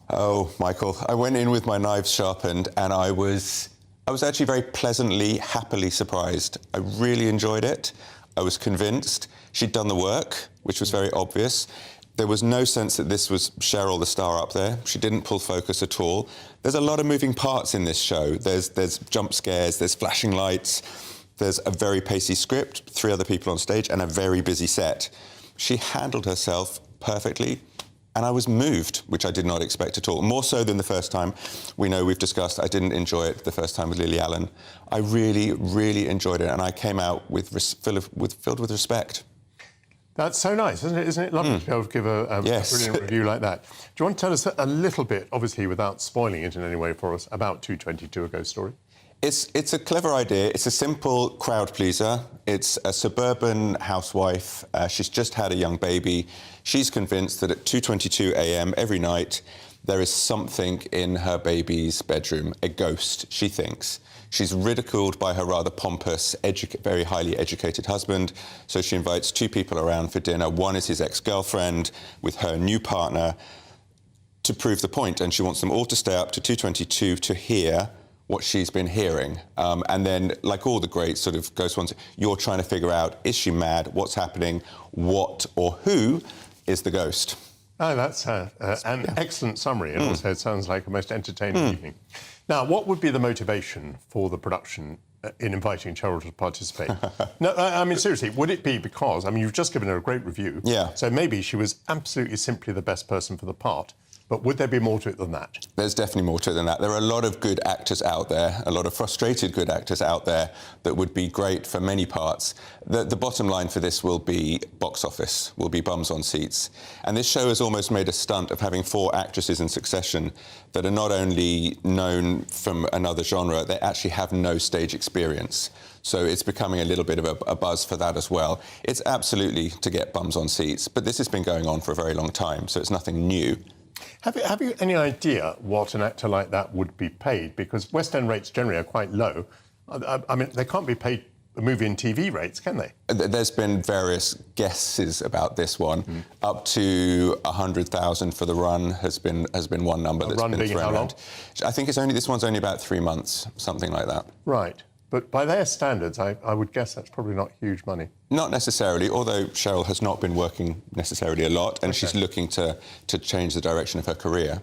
Oh, Michael, I went in with my knives sharpened and I was actually very pleasantly, happily surprised. I really enjoyed it. I was convinced. She'd done the work, which was very obvious. There was no sense that this was Cheryl, the star up there. She didn't pull focus at all. There's a lot of moving parts in this show. There's jump scares, there's flashing lights, there's a very pacey script, 3 other people on stage, and a very busy set. She handled herself perfectly, and I was moved, which I did not expect at all. More so than the first time. We know, we've discussed, I didn't enjoy it the first time with Lily Allen. I really, really enjoyed it, and I came out filled with respect.
That's so nice, isn't it? Isn't it lovely to be able to give a brilliant review like that? Do you want to tell us a little bit, obviously without spoiling it in any way for us, about 222, A Ghost Story?
It's a clever idea. It's a simple crowd pleaser. It's a suburban housewife. She's just had a young baby. She's convinced that at 2:22 a.m. every night, there is something in her baby's bedroom, a ghost, she thinks. She's ridiculed by her rather pompous, very highly educated husband, so she invites 2 people around for dinner. One is his ex-girlfriend with her new partner to prove the point, and she wants them all to stay up to 2:22 to hear what she's been hearing. And then, like all the great sort of ghost ones, you're trying to figure out, is she mad? What's happening? What or who is the ghost?
Oh, that's an excellent summary. And also it sounds like a most entertaining evening. Now, what would be the motivation for the production in inviting Cheryl to participate? No, I mean, seriously, would it be because, I mean, you've just given her a great review.
Yeah.
So maybe she was absolutely simply the best person for the part. But would there be more to it than that?
There's definitely more to it than that. There are a lot of good actors out there, a lot of frustrated good actors out there that would be great for many parts. The bottom line for this will be box office, will be bums on seats. And this show has almost made a stunt of having 4 actresses in succession that are not only known from another genre, they actually have no stage experience. So it's becoming a little bit of a buzz for that as well. It's absolutely to get bums on seats, but this has been going on for a very long time, so it's nothing new.
Have you any idea what an actor like that would be paid? Because West End rates generally are quite low. I mean, they can't be paid movie and TV rates, can they?
There's been various guesses about this one. Up to 100,000 for the run has been one number that's been thrown around. I think this one's only about 3 months, something like that.
Right. But by their standards, I would guess that's probably not huge money.
Not necessarily, although Cheryl has not been working necessarily a lot, and she's looking to change the direction of her career.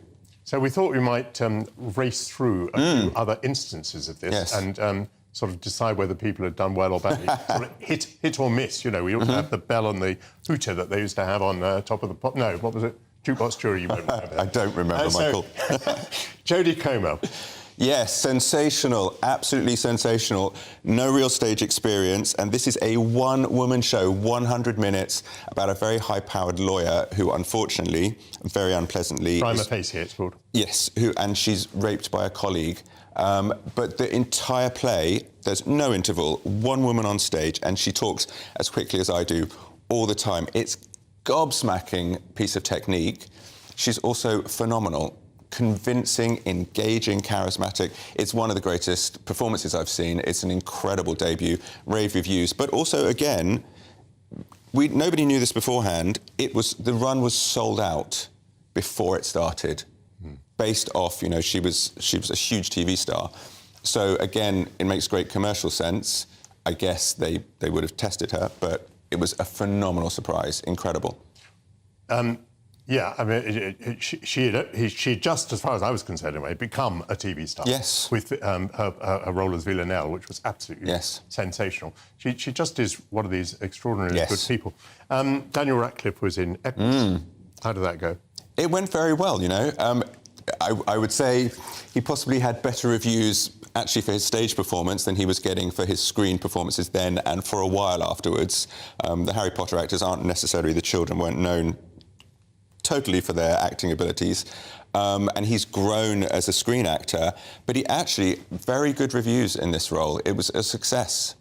So we thought we might race through a few other instances of this and sort of decide whether people had done well or badly. Sort of hit or miss, you know. We ought to have the bell and the hooter that they used to have on top of the pop. No, what was it? Jukebox jury, you won't remember.
I don't remember, Michael.
Jodie Comer.
Yes, sensational, absolutely sensational. No real stage experience, and this is a one-woman show, 100 minutes, about a very high-powered lawyer who, unfortunately, very unpleasantly...
Prima facie, it's called.
Yes, and she's raped by a colleague. But the entire play, there's no interval, one woman on stage, and she talks as quickly as I do all the time. It's gobsmacking piece of technique. She's also phenomenal. Convincing, engaging, charismatic. It's one of the greatest performances I've seen. It's an incredible debut, rave reviews. But also, again, nobody knew this beforehand. The run was sold out before it started, based off, you know, she was a huge TV star. So again, it makes great commercial sense. I guess they would have tested her, but it was a phenomenal surprise, incredible.
Yeah, I mean, she just, as far as I was concerned anyway, become a TV star.
Yes.
With her role as Villanelle, which was absolutely sensational. She just is one of these extraordinarily good people. Daniel Radcliffe was in Eccles. How did that go?
It went very well, you know. I would say he possibly had better reviews actually for his stage performance than he was getting for his screen performances then and for a while afterwards. The Harry Potter actors aren't necessarily, the children weren't known totally for their acting abilities. And he's grown as a screen actor, but he actually, very good reviews in this role. It was a success.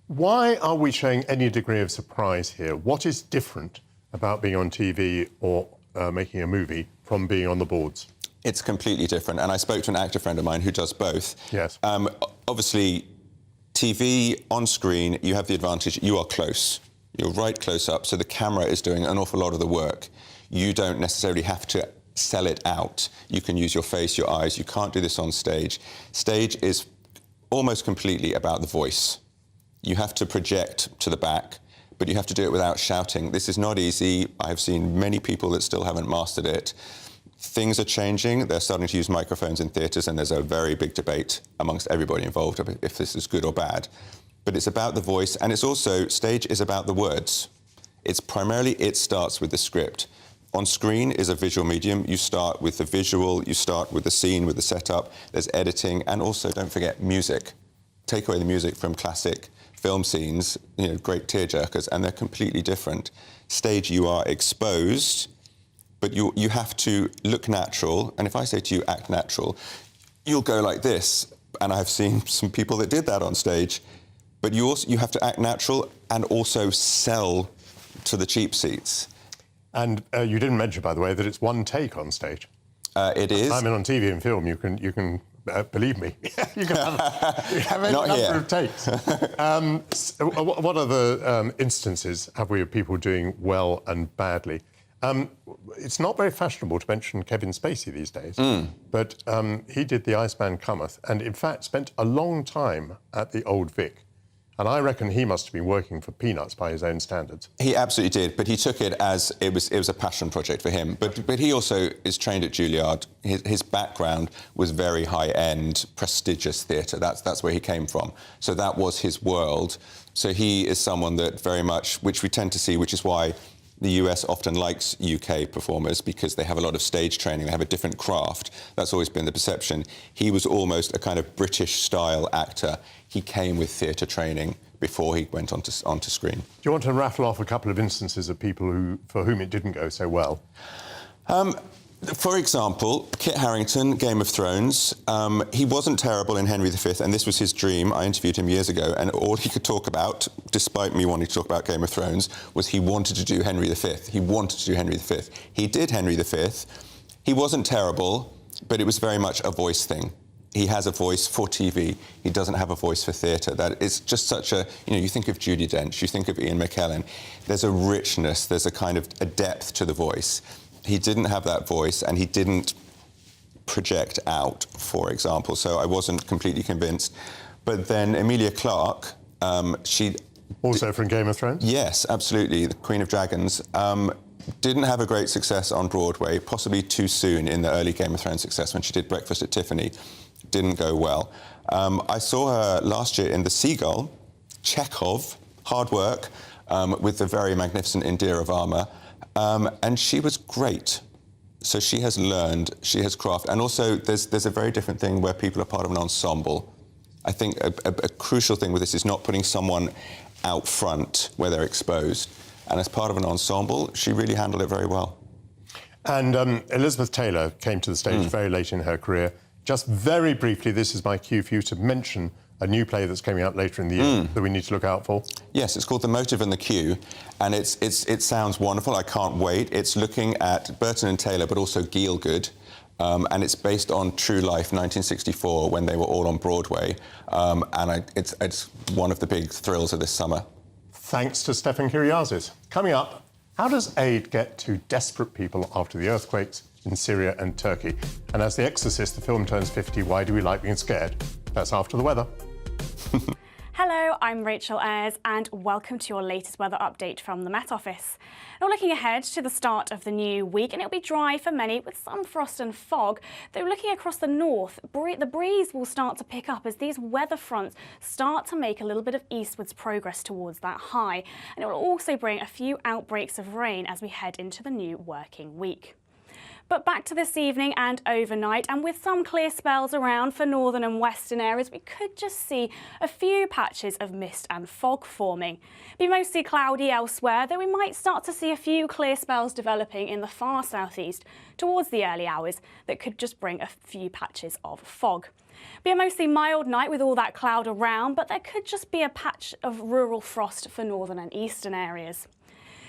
Why are we showing any degree of surprise here? What is different about being on TV or making a movie from being on the boards?
It's completely different. And I spoke to an actor friend of mine who does both.
Yes.
Obviously, TV, on screen, you have the advantage, you are close. You're right close up, so the camera is doing an awful lot of the work. You don't necessarily have to sell it out. You can use your face, your eyes. You can't do this on stage. Stage is almost completely about the voice. You have to project to the back, but you have to do it without shouting. This is not easy. I have seen many people that still haven't mastered it. Things are changing. They're starting to use microphones in theatres, and there's a very big debate amongst everybody involved if this is good or bad. But it's about the voice, and it's also, stage is about the words. It's primarily, it starts with the script. On screen is a visual medium. You start with the visual, you start with the scene, with the setup. There's editing, and also, don't forget, music. Take away the music from classic film scenes, you know, great tearjerkers, and they're completely different. Stage, you are exposed, but you have to look natural. And if I say to you, act natural, you'll go like this. And I've seen some people that did that on stage. But you have to act natural and also sell to the cheap seats.
And you didn't mention, by the way, that it's one take on stage.
It is.
I mean, on TV and film, you can believe me, you can have any number of takes. What other instances have we of people doing well and badly? It's not very fashionable to mention Kevin Spacey these days, but he did The Iceman Cometh, and in fact spent a long time at the Old Vic. And I reckon he must have been working for peanuts by his own standards.
He absolutely did, but he took it as it was a passion project for him. But he also is trained at Juilliard. His background was very high-end, prestigious theatre. That's where he came from. So that was his world. So he is someone that very much, which we tend to see, which is why the US often likes UK performers, because they have a lot of stage training, they have a different craft. That's always been the perception. He was almost a kind of British-style actor. He came with theatre training before he went onto screen.
Do you want to rattle off a couple of instances of people for whom it didn't go so well?
For example, Kit Harington, Game of Thrones. He wasn't terrible in Henry V, and this was his dream. I interviewed him years ago, and all he could talk about, despite me wanting to talk about Game of Thrones, was he wanted to do Henry V. He wanted to do Henry V. He did Henry V. He wasn't terrible, but it was very much a voice thing. He has a voice for TV. He doesn't have a voice for theatre. That it's just such a, you know, you think of Judi Dench, you think of Ian McKellen. There's a richness, there's a kind of a depth to the voice. He didn't have that voice, and he didn't project out, for example, so I wasn't completely convinced. But then Emilia Clarke, she...
Also from Game of Thrones?
Yes, absolutely, the Queen of Dragons. Didn't have a great success on Broadway, possibly too soon in the early Game of Thrones success when she did Breakfast at Tiffany. Didn't go well. I saw her last year in The Seagull, Chekhov, hard work, with the very magnificent Indira Varma, and she was great. So she has learned, she has crafted, and also there's a very different thing where people are part of an ensemble. I think a crucial thing with this is not putting someone out front where they're exposed. And as part of an ensemble, she really handled it very well.
And Elizabeth Taylor came to the stage very late in her career. Just very briefly, this is my cue for you to mention a new play that's coming out later in the year that we need to look out for.
Yes, it's called The Motive and the Cue, and it sounds wonderful. I can't wait. It's looking at Burton and Taylor, but also Gielgud, and it's based on true life, 1964, when they were all on Broadway, and it's one of the big thrills of this summer.
Thanks to Stefan Kyriazis. Coming up, how does aid get to desperate people after the earthquakes in Syria and Turkey? And as The Exorcist, the film turns 50, why do we like being scared? That's after the weather.
Hello, I'm Rachel Ayres and welcome to your latest weather update from the Met Office. Now looking ahead to the start of the new week, and it'll be dry for many with some frost and fog. Though looking across the north, the breeze will start to pick up as these weather fronts start to make a little bit of eastwards progress towards that high. And it will also bring a few outbreaks of rain as we head into the new working week. But back to this evening and overnight, and with some clear spells around for northern and western areas, we could just see a few patches of mist and fog forming. Be mostly cloudy elsewhere, though we might start to see a few clear spells developing in the far southeast towards the early hours that could just bring a few patches of fog. Be a mostly mild night with all that cloud around, but there could just be a patch of rural frost for northern and eastern areas.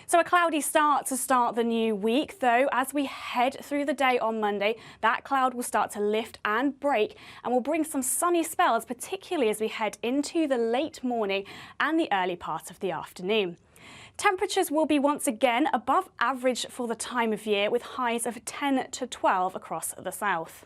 So a cloudy start to start the new week, though as we head through the day on Monday, that cloud will start to lift and break and will bring some sunny spells, particularly as we head into the late morning and the early part of the afternoon. Temperatures will be once again above average for the time of year, with highs of 10 to 12 across the south.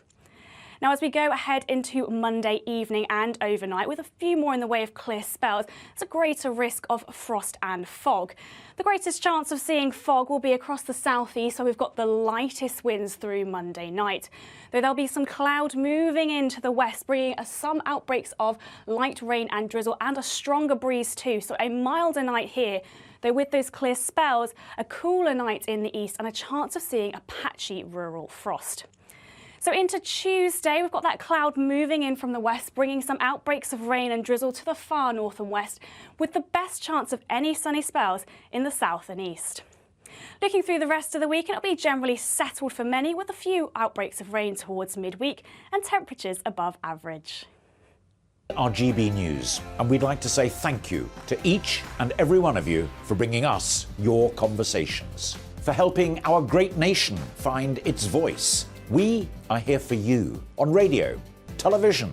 Now, as we go ahead into Monday evening and overnight, with a few more in the way of clear spells, there's a greater risk of frost and fog. The greatest chance of seeing fog will be across the southeast, so we've got the lightest winds through Monday night. Though there'll be some cloud moving into the west, bringing some outbreaks of light rain and drizzle and a stronger breeze too, so a milder night here. Though with those clear spells, a cooler night in the east and a chance of seeing a patchy rural frost. So into Tuesday, we've got that cloud moving in from the west, bringing some outbreaks of rain and drizzle to the far north and west, with the best chance of any sunny spells in the south and east. Looking through the rest of the week, it'll be generally settled for many, with a few outbreaks of rain towards midweek and temperatures above average.
Our GB News, and we'd like to say thank you to each and every one of you for bringing us your conversations, for helping our great nation find its voice. We are here for you on radio, television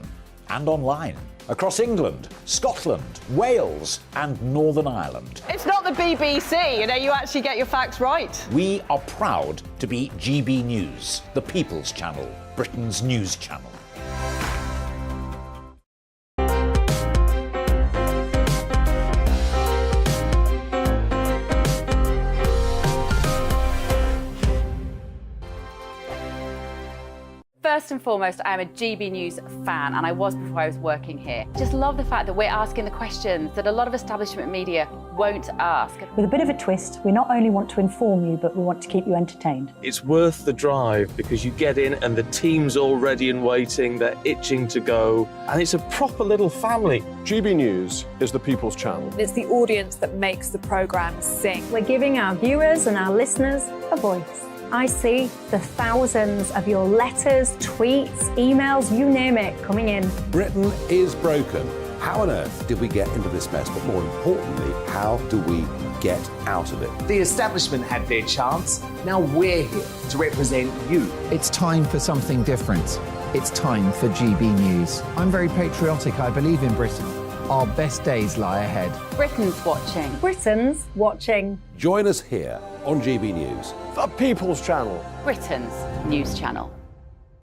and online, across England, Scotland, Wales and Northern Ireland.
It's not the BBC, you actually get your facts right.
We are proud to be GB News, the People's Channel, Britain's news channel.
First and foremost, I am a GB News fan, and I was before I was working here. Just love the fact that we're asking the questions that a lot of establishment media won't ask.
With a bit of a twist, we not only want to inform you, but we want to keep you entertained.
It's worth the drive because you get in and the team's all ready and waiting, they're itching to go, and it's a proper little family.
GB News is the People's Channel.
It's the audience that makes the programme sing.
We're giving our viewers and our listeners a voice. I see the thousands of your letters, tweets, emails, you name it, coming in.
Britain is broken. How on earth did we get into this mess? But more importantly, how do we get out of it?
The establishment had their chance. Now we're here to represent you.
It's time for something different. It's time for GB News. I'm very patriotic. I believe in Britain. Our best days lie ahead.
Britain's watching.
Britain's watching.
Join us here on GB News.
The People's Channel.
Britain's news channel.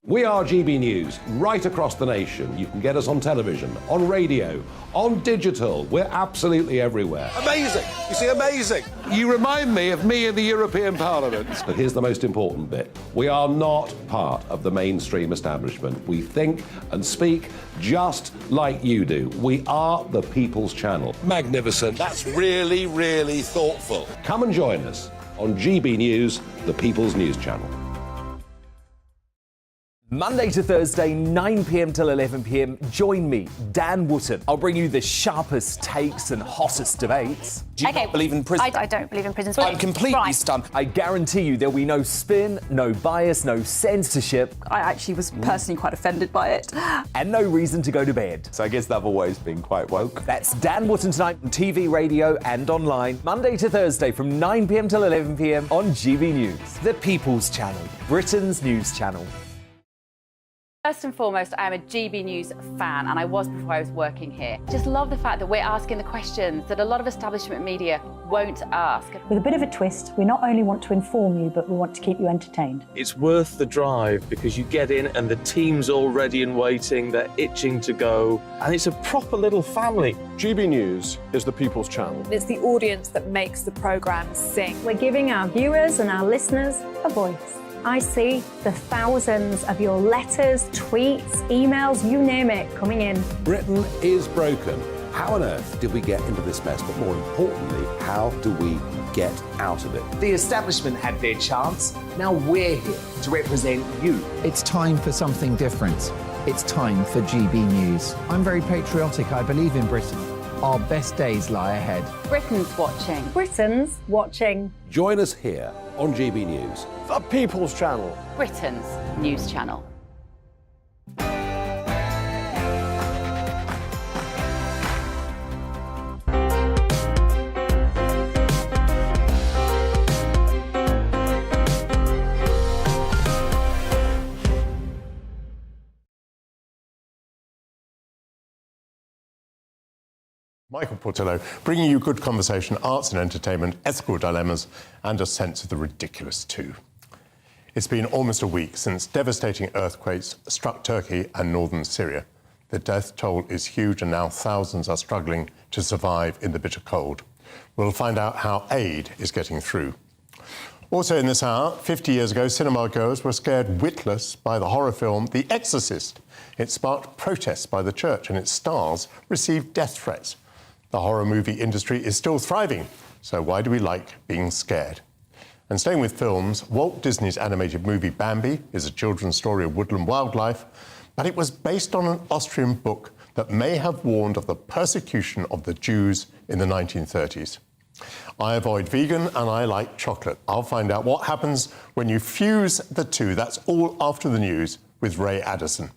We are GB News, right across the nation. You can get us on television, on radio, on digital. We're absolutely everywhere.
Amazing! You see, amazing!
You remind me of me in the European Parliament. But here's the most important bit. We are not part of the mainstream establishment. We think and speak just like you do. We are the People's Channel.
Magnificent. That's really, really thoughtful.
Come and join us on GB News, the People's News Channel.
Monday to Thursday, 9 p.m. till 11 p.m. Join me, Dan Wootton. I'll bring you the sharpest takes and hottest debates.
Do you not believe in prison? I don't believe in prison.
I'm completely stunned.
I guarantee you there'll be no spin, no bias, no censorship.
I actually was personally quite offended by it.
And no reason to go to bed.
So I guess they've always been quite woke.
That's Dan Wootton tonight on TV, radio and online. Monday to Thursday from 9 p.m. till 11 p.m. on GB News. The People's Channel, Britain's news channel.
First and foremost, I am a GB News fan, and I was before I was working here. Just love the fact that we're asking the questions that a lot of establishment media won't ask.
With a bit of a twist, we not only want to inform you, but we want to keep you entertained.
It's worth the drive because you get in and the team's all ready and waiting, they're itching to go, and it's a proper little family.
GB News is the People's Channel.
It's the audience that makes the programme sing.
We're giving our viewers and our listeners a voice. I see the thousands of your letters, tweets, emails, you name it, coming in.
Britain is broken. How on earth did we get into this mess? But more importantly, how do we get out of it?
The establishment had their chance. Now we're here to represent you.
It's time for something different. It's time for GB News. I'm very patriotic. I believe in Britain. Our best days lie ahead.
Britain's watching.
Britain's watching.
Join us here on GB News.
The People's Channel.
Britain's news channel.
Michael Portillo, bringing you good conversation, arts and entertainment, ethical dilemmas, and a sense of the ridiculous too. It's been almost a week since devastating earthquakes struck Turkey and northern Syria. The death toll is huge and now thousands are struggling to survive in the bitter cold. We'll find out how aid is getting through. Also in this hour, 50 years ago, cinema goers were scared witless by the horror film The Exorcist. It sparked protests by the church and its stars received death threats. The horror movie industry is still thriving, so why do we like being scared? And staying with films, Walt Disney's animated movie Bambi is a children's story of woodland wildlife, but it was based on an Austrian book that may have warned of the persecution of the Jews in the 1930s. I avoid vegan and I like chocolate. I'll find out what happens when you fuse the two. That's all after the news with Ray Addison.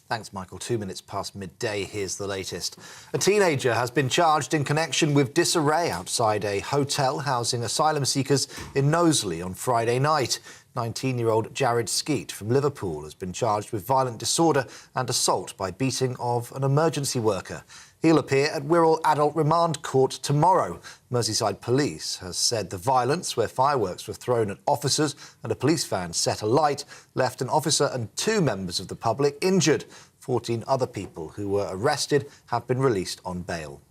Thanks, Michael. 2 minutes past midday, here's the latest. A teenager has been charged in connection with disarray outside a hotel housing asylum seekers in Knowsley on Friday night. 19-year-old Jared Skeet from Liverpool has been charged with violent disorder and assault by beating of an emergency worker. He'll appear at Wirral Adult Remand Court tomorrow. Merseyside Police has said the violence, where fireworks were thrown at officers and a police van set alight, left an officer and 2 members of the public injured. 14 other people who were arrested have been released on bail.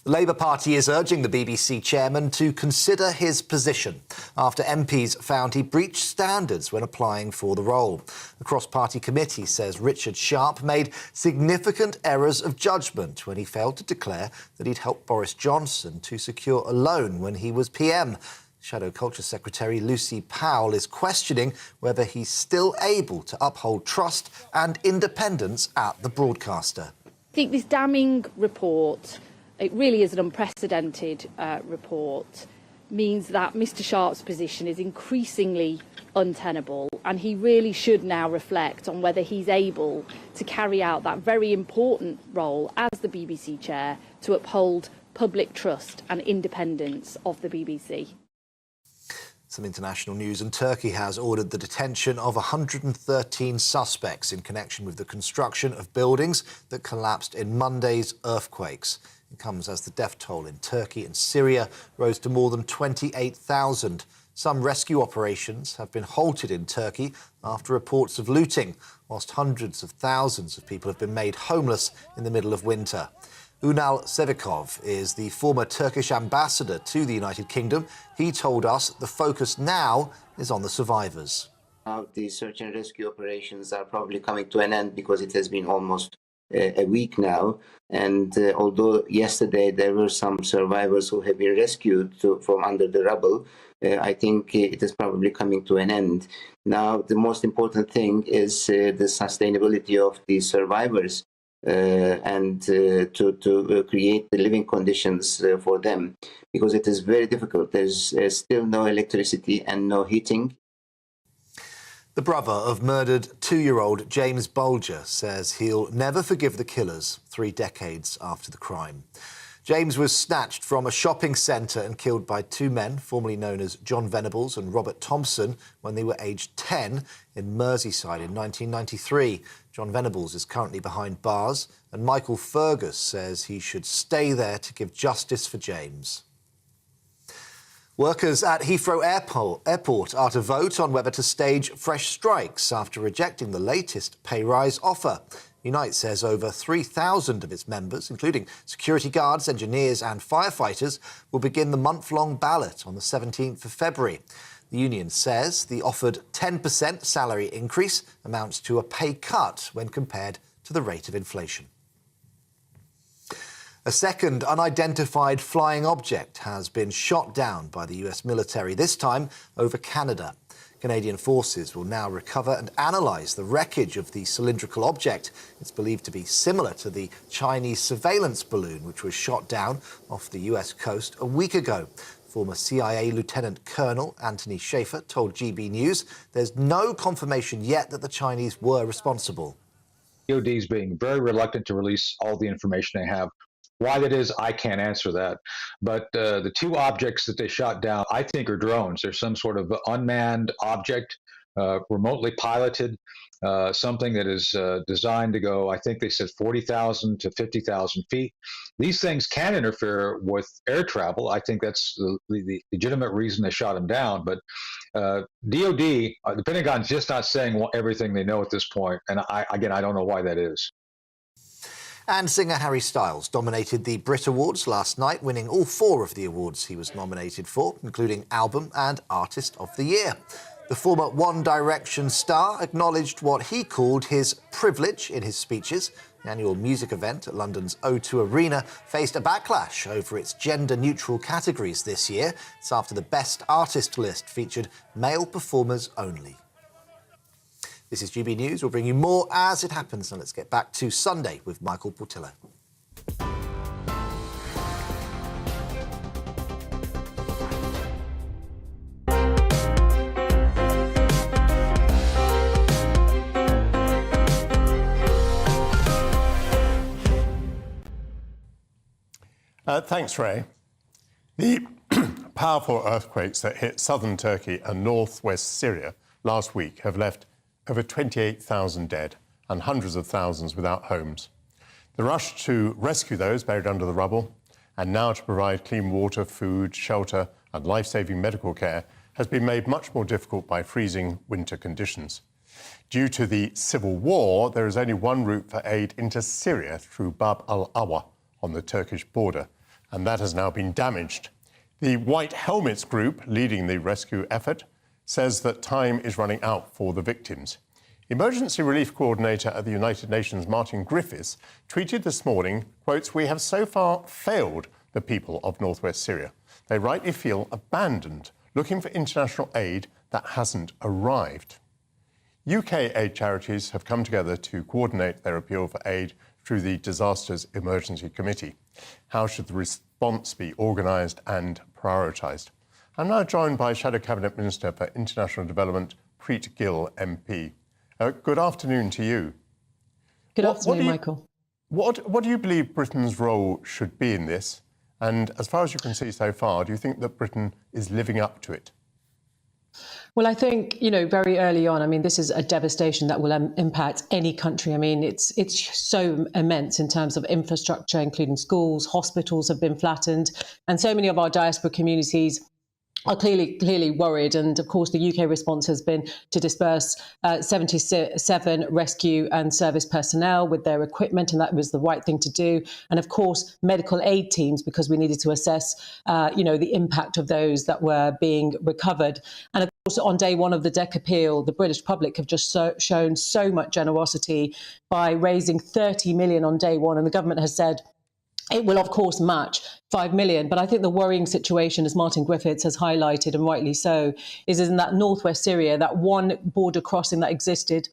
The Labour Party is urging the BBC chairman to consider his position after MPs found he breached standards when applying for the role. The cross-party committee says Richard Sharp made significant errors of judgment when he failed to declare that he'd helped Boris Johnson to secure a loan when he was PM. Shadow Culture Secretary Lucy Powell is questioning whether he's still able to uphold trust and independence at the broadcaster.
I think this damning report, it really is an unprecedented report, means that Mr Sharp's position is increasingly untenable, and he really should now reflect on whether he's able to carry out that very important role as the BBC chair to uphold public trust and independence of the BBC.
Some international news, and Turkey has ordered the detention of 113 suspects in connection with the construction of buildings that collapsed in Monday's earthquakes. It comes as the death toll in Turkey and Syria rose to more than 28,000. Some rescue operations have been halted in Turkey after reports of looting, whilst hundreds of thousands of people have been made homeless in the middle of winter. Unal Sevikov is the former Turkish ambassador to the United Kingdom. He told us the focus now is on the survivors.
The search and rescue operations are probably coming to an end because it has been almost a week now. And although yesterday there were some survivors who have been rescued from under the rubble, I think it is probably coming to an end. Now, the most important thing is the sustainability of the survivors and to create the living conditions for them, because it is very difficult. There's still no electricity and no heating.
The brother of murdered 2-year-old James Bulger says he'll never forgive the killers 3 decades after the crime. James was snatched from a shopping centre and killed by 2 men, formerly known as John Venables and Robert Thompson, when they were aged 10 in Merseyside in 1993. John Venables is currently behind bars, and Michael Fergus says he should stay there to give justice for James. Workers at Heathrow Airport are to vote on whether to stage fresh strikes after rejecting the latest pay rise offer. Unite says over 3,000 of its members, including security guards, engineers and firefighters, will begin the month-long ballot on the 17th of February. The union says the offered 10% salary increase amounts to a pay cut when compared to the rate of inflation. A second unidentified flying object has been shot down by the US military, this time over Canada. Canadian forces will now recover and analyse the wreckage of the cylindrical object. It's believed to be similar to the Chinese surveillance balloon, which was shot down off the US coast a week ago. Former CIA Lieutenant Colonel Anthony Schaefer told GB News there's no confirmation yet that the Chinese were responsible.
DoD is being very reluctant to release all the information they have. Why that is, I can't answer that. But the 2 objects that they shot down, I think, are drones. They're some sort of unmanned object, remotely piloted, something that is designed to go, I think they said 40,000 to 50,000 feet. These things can interfere with air travel. I think that's the legitimate reason they shot them down. But DoD, the Pentagon's just not saying everything they know at this point. And I don't know why that is.
And singer Harry Styles dominated the Brit Awards last night, winning all 4 of the awards he was nominated for, including Album and Artist of the Year. The former One Direction star acknowledged what he called his privilege in his speeches. The annual music event at London's O2 Arena faced a backlash over its gender-neutral categories this year. It's after the Best Artist list featured male performers only. This is GB News. We'll bring you more as it happens. Now let's get back to Sunday with Michael Portillo.
Thanks, Ray. The powerful earthquakes that hit southern Turkey and northwest Syria last week have left over 28,000 dead and hundreds of thousands without homes. The rush to rescue those buried under the rubble and now to provide clean water, food, shelter and life-saving medical care has been made much more difficult by freezing winter conditions. Due to the civil war, there is only one route for aid into Syria through Bab al-Awa on the Turkish border, and that has now been damaged. The White Helmets group leading the rescue effort says that time is running out for the victims. Emergency Relief Coordinator at the United Nations, Martin Griffiths, tweeted this morning, quotes, "We have so far failed the people of northwest Syria. They rightly feel abandoned, looking for international aid that hasn't arrived." UK aid charities have come together to coordinate their appeal for aid through the Disasters Emergency Committee. How should the response be organised and prioritised? I'm now joined by Shadow Cabinet Minister for International Development, Preet Gill MP. Good afternoon to you.
Good afternoon, Michael.
What do you believe Britain's role should be in this? And as far as you can see so far, do you think that Britain is living up to it?
Well, I think, very early on, I mean, this is a devastation that will impact any country. I mean, it's so immense in terms of infrastructure, including schools, hospitals have been flattened, and so many of our diaspora communities are clearly worried. And of course, the UK response has been to disperse 77 rescue and service personnel with their equipment, and that was the right thing to do. And of course, medical aid teams, because we needed to assess, the impact of those that were being recovered. And of course, on day one of the DEC appeal, the British public have just shown so much generosity by raising 30 million on day one, and the government has said it will, of course, match 5 million. But I think the worrying situation, as Martin Griffiths has highlighted, and rightly so, is in that northwest Syria, that one border crossing that existed.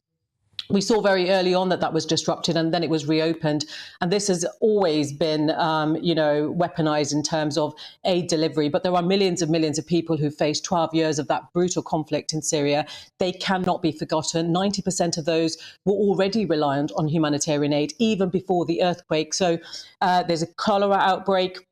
We saw very early on that was disrupted, and then it was reopened. And this has always been, weaponized in terms of aid delivery. But there are millions of people who faced 12 years of that brutal conflict in Syria. They cannot be forgotten. 90% of those were already reliant on humanitarian aid, even before the earthquake. So there's a cholera outbreak.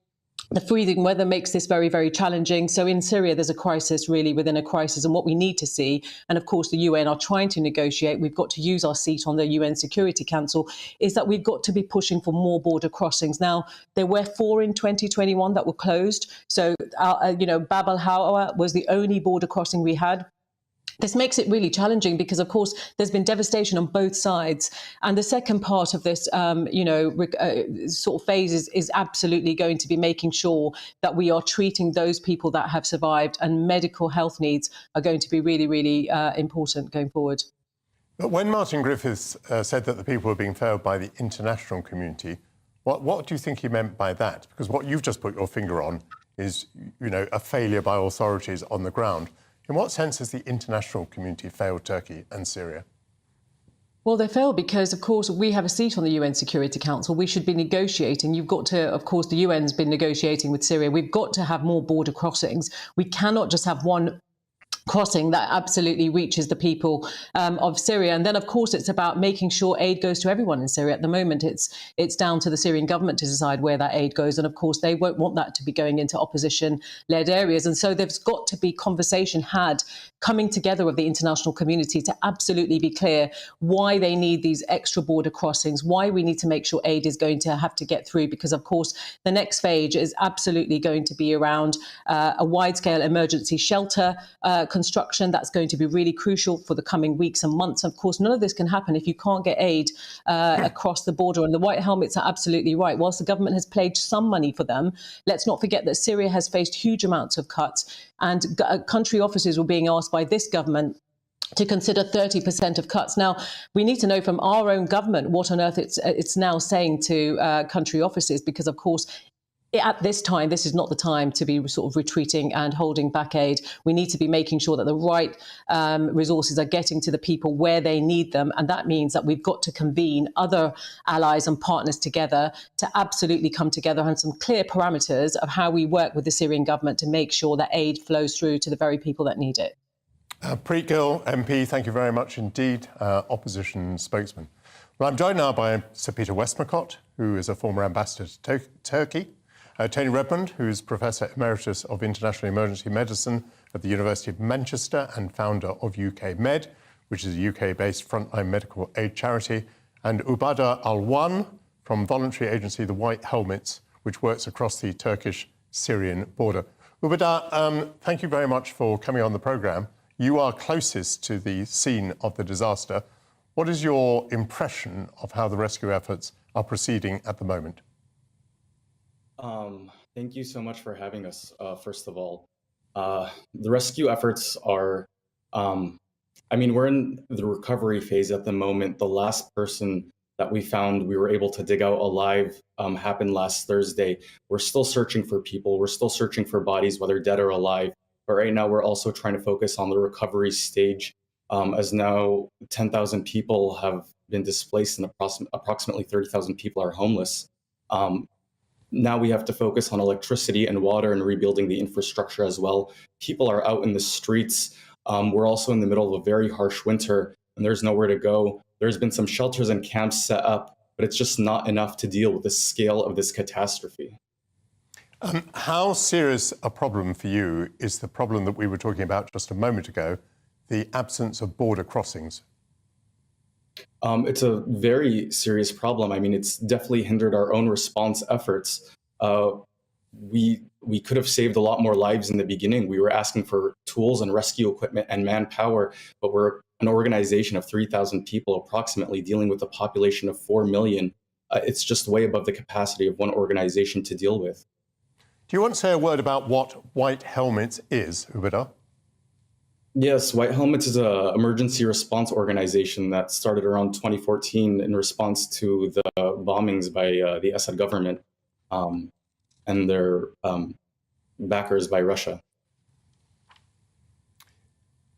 The freezing weather makes this very, very challenging. So in Syria, there's a crisis really within a crisis. And what we need to see, and of course the UN are trying to negotiate, we've got to use our seat on the UN Security Council, is that we've got to be pushing for more border crossings. Now, there were 4 in 2021 that were closed. So, Bab al-Hawa was the only border crossing we had. This makes it really challenging because, of course, there's been devastation on both sides. And the second part of this, sort of phase is absolutely going to be making sure that we are treating those people that have survived, and medical health needs are going to be really, really important going forward.
But when Martin Griffiths said that the people were being failed by the international community, what do you think he meant by that? Because what you've just put your finger on is, a failure by authorities on the ground. In what sense has the international community failed Turkey and Syria?
Well, they failed because, of course, we have a seat on the UN Security Council. We should be negotiating. You've got to, of course, the UN's been negotiating with Syria. We've got to have more border crossings. We cannot just have one crossing that absolutely reaches the people of Syria. And then, of course, it's about making sure aid goes to everyone in Syria. At the moment, it's down to the Syrian government to decide where that aid goes. And of course, they won't want that to be going into opposition-led areas. And so there's got to be conversation had, coming together of the international community to absolutely be clear why they need these extra border crossings, why we need to make sure aid is going to have to get through. Because, of course, the next phase is absolutely going to be around a wide-scale emergency shelter construction. That's going to be really crucial for the coming weeks and months. Of course, none of this can happen if you can't get aid across the border. And the White Helmets are absolutely right. Whilst the government has pledged some money for them, let's not forget that Syria has faced huge amounts of cuts, and country offices were being asked by this government to consider 30% of cuts. Now, we need to know from our own government what on earth it's now saying to country offices, because, of course, at this time, this is not the time to be sort of retreating and holding back aid. We need to be making sure that the right resources are getting to the people where they need them. And that means that we've got to convene other allies and partners together to absolutely come together on some clear parameters of how we work with the Syrian government to make sure that aid flows through to the very people that need it.
Preet Gill, MP, thank you very much indeed, opposition spokesman. Well, I'm joined now by Sir Peter Westmacott, who is a former ambassador to Turkey. Tony Redmond, who's Professor Emeritus of International Emergency Medicine at the University of Manchester and founder of UK Med, which is a UK-based frontline medical aid charity, and Ubada Alwan from voluntary agency The White Helmets, which works across the Turkish-Syrian border. Ubada, thank you very much for coming on the programme. You are closest to the scene of the disaster. What is your impression of how the rescue efforts are proceeding at the moment?
Thank you so much for having us, first of all. The rescue efforts are, we're in the recovery phase at the moment. The last person that we found, we were able to dig out alive, happened last Thursday. We're still searching for people. We're still searching for bodies, whether dead or alive. But right now, we're also trying to focus on the recovery stage, as now 10,000 people have been displaced and approximately 30,000 people are homeless. Now we have to focus on electricity and water and rebuilding the infrastructure as well. People are out in the streets. We're also in the middle of a very harsh winter, and there's nowhere to go. There's been some shelters and camps set up, but it's just not enough to deal with the scale of this catastrophe.
How serious a problem for you is the problem that we were talking about just a moment ago the absence of border crossings?
It's a very serious problem. I mean, it's definitely hindered our own response efforts. We could have saved a lot more lives in the beginning. We were asking for tools and rescue equipment and manpower, but we're an organization of 3,000 people approximately dealing with a population of 4 million. It's just way above the capacity of one organization to deal with.
Do you want to say a word about what White Helmets is, Ubeda?
Yes, White Helmets is an emergency response organization that started around 2014 in response to the bombings by the Assad government and their backers by Russia.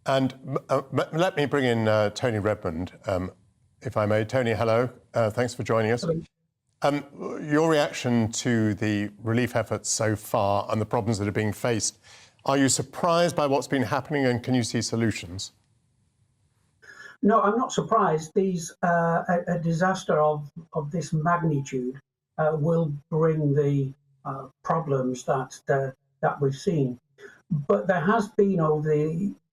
And let me bring in Tony Redmond, if I may. Tony, hello. Thanks for joining us. Your reaction to the relief efforts so far and the problems that are being faced. Are you surprised by what's been happening, and can you see solutions?
No, I'm not surprised. A disaster of this magnitude will bring the problems that we've seen. But there has been over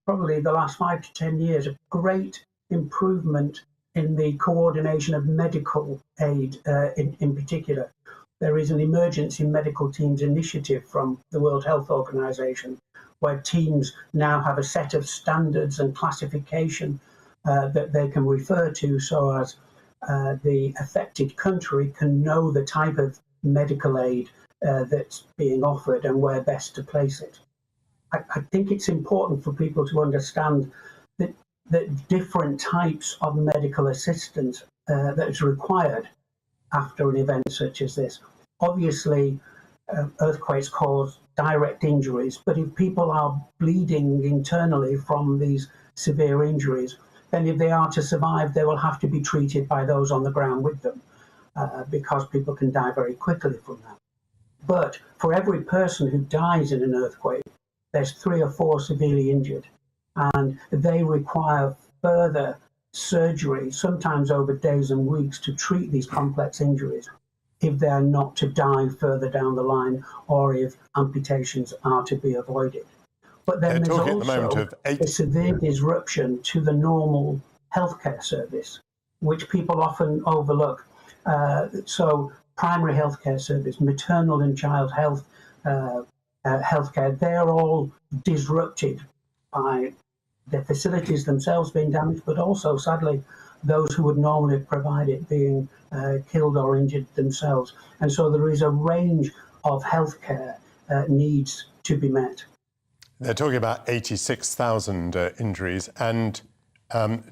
probably the last 5 to 10 years a great improvement in the coordination of medical aid in particular. There is an emergency medical teams initiative from the World Health Organization, where teams now have a set of standards and classification that they can refer to, so as the affected country can know the type of medical aid that's being offered and where best to place it. I think it's important for people to understand that different types of medical assistance that is required after an event such as this. Obviously, earthquakes cause direct injuries, but if people are bleeding internally from these severe injuries, then if they are to survive, they will have to be treated by those on the ground with them, because people can die very quickly from that. But for every person who dies in an earthquake, there's 3 or 4 severely injured, and they require further surgery, sometimes over days and weeks, to treat these complex injuries if they're not to die further down the line or if amputations are to be avoided. But then there's also a severe disruption to the normal healthcare service, which people often overlook. So primary healthcare service, maternal and child health, healthcare, they're all disrupted by the facilities themselves being damaged, but also, sadly, those who would normally provide it being killed or injured themselves. And so there is a range of healthcare needs to be met.
They're talking about 86,000 injuries. And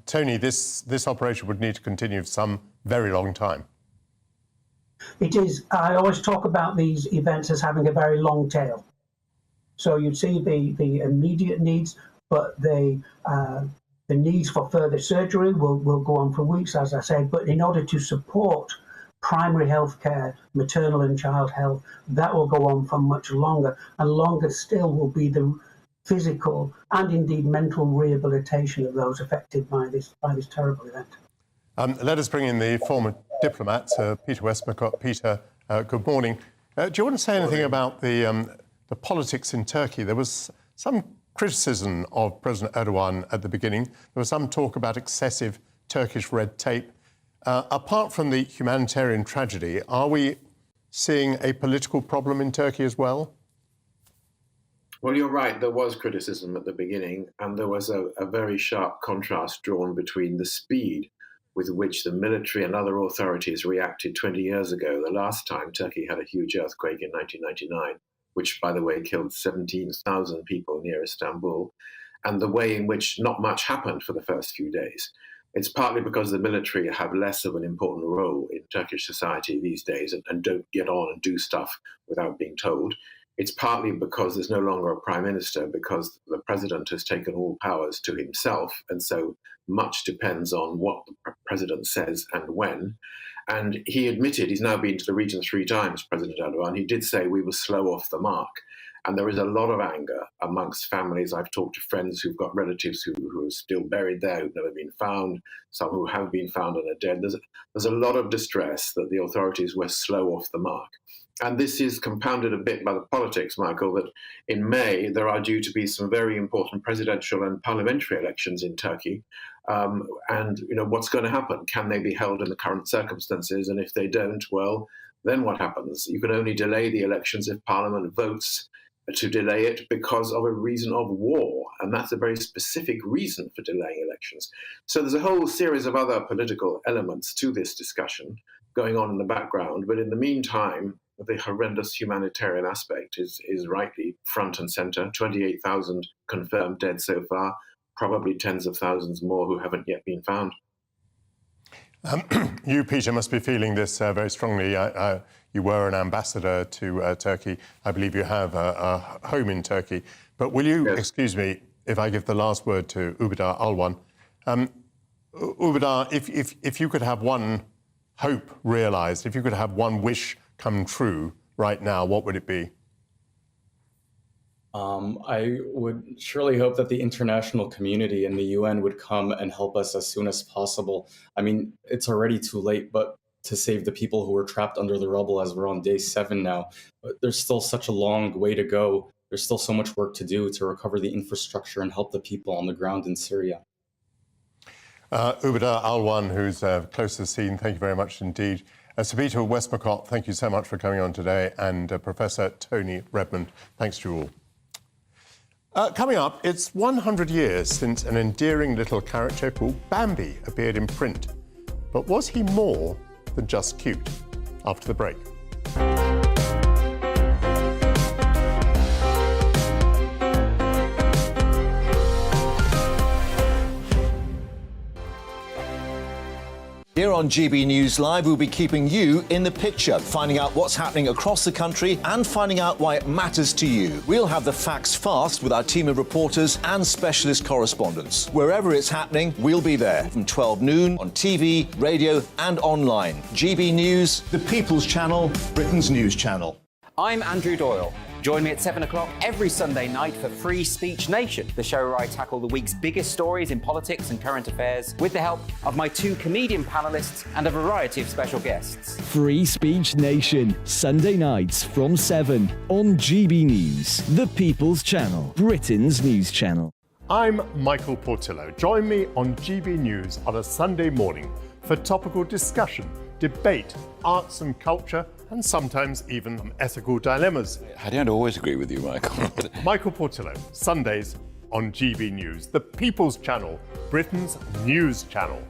Tony, this operation would need to continue for some very long time.
It is. I always talk about these events as having a very long tail. So you see the immediate needs, but the needs for further surgery will go on for weeks, as I say. But in order to support primary health care, maternal and child health, that will go on for much longer. And longer still will be the physical and indeed mental rehabilitation of those affected by this terrible event.
Let us bring in the former diplomat, Peter Westmacott. Peter, good morning. Do you want to say anything about the politics in Turkey? There was some criticism of President Erdogan at the beginning. There was some talk about excessive Turkish red tape. Apart from the humanitarian tragedy, are we seeing a political problem in Turkey as well?
Well, you're right. There was criticism at the beginning, and there was a very sharp contrast drawn between the speed with which the military and other authorities reacted 20 years ago, the last time Turkey had a huge earthquake in 1999, which, by the way, killed 17,000 people near Istanbul, and the way in which not much happened for the first few days. It's partly because the military have less of an important role in Turkish society these days and don't get on and do stuff without being told. It's partly because there's no longer a prime minister, because the president has taken all powers to himself, and so much depends on what the president says and when. And he admitted, he's now been to the region 3 times, President Erdogan, he did say we were slow off the mark. And there is a lot of anger amongst families. I've talked to friends who've got relatives who are still buried there, who've never been found, some who have been found and are dead. There's a lot of distress that the authorities were slow off the mark. And this is compounded a bit by the politics, Michael, that in May there are due to be some very important presidential and parliamentary elections in Turkey. And what's going to happen? Can they be held in the current circumstances? And if they don't, well, then what happens? You can only delay the elections if Parliament votes to delay it because of a reason of war. And that's a very specific reason for delaying elections. So there's a whole series of other political elements to this discussion going on in the background. But in the meantime, the horrendous humanitarian aspect is rightly front and center. 28,000 confirmed dead so far, probably tens of thousands more who haven't yet been found.
You, Peter, must be feeling this very strongly. You were an ambassador to Turkey. I believe you have a home in Turkey. But will you, excuse me, if I give the last word to Ubeda Alwan. Ubeda, if you could have one hope realised, if you could have one wish come true right now, what would it be?
I would surely hope that the international community and the UN would come and help us as soon as possible. I mean, it's already too late, but to save the people who are trapped under the rubble, as we're on day 7 now. But there's still such a long way to go. There's still so much work to do to recover the infrastructure and help the people on the ground in Syria.
Ubeda Alwan, who's close to the scene, thank you very much indeed. Sabita Westmacott, thank you so much for coming on today. And Professor Tony Redmond, thanks to you all. Coming up, it's 100 years since an endearing little character called Bambi appeared in print. But was he more than just cute? After the break.
Here on GB News Live, we'll be keeping you in the picture, finding out what's happening across the country and finding out why it matters to you. We'll have the facts fast with our team of reporters and specialist correspondents. Wherever it's happening, we'll be there from 12 noon on TV, radio and online. GB News, the People's Channel, Britain's news channel.
I'm Andrew Doyle. Join me at 7 o'clock every Sunday night for Free Speech Nation, the show where I tackle the week's biggest stories in politics and current affairs with the help of my 2 comedian panellists and a variety of special guests.
Free Speech Nation, Sunday nights from 7 on GB News, the People's Channel, Britain's news channel.
I'm Michael Portillo. Join me on GB News on a Sunday morning for topical discussion, debate, arts and culture, and sometimes even ethical dilemmas.
I don't always agree with you, Michael.
Michael Portillo, Sundays on GB News, the People's Channel, Britain's news channel.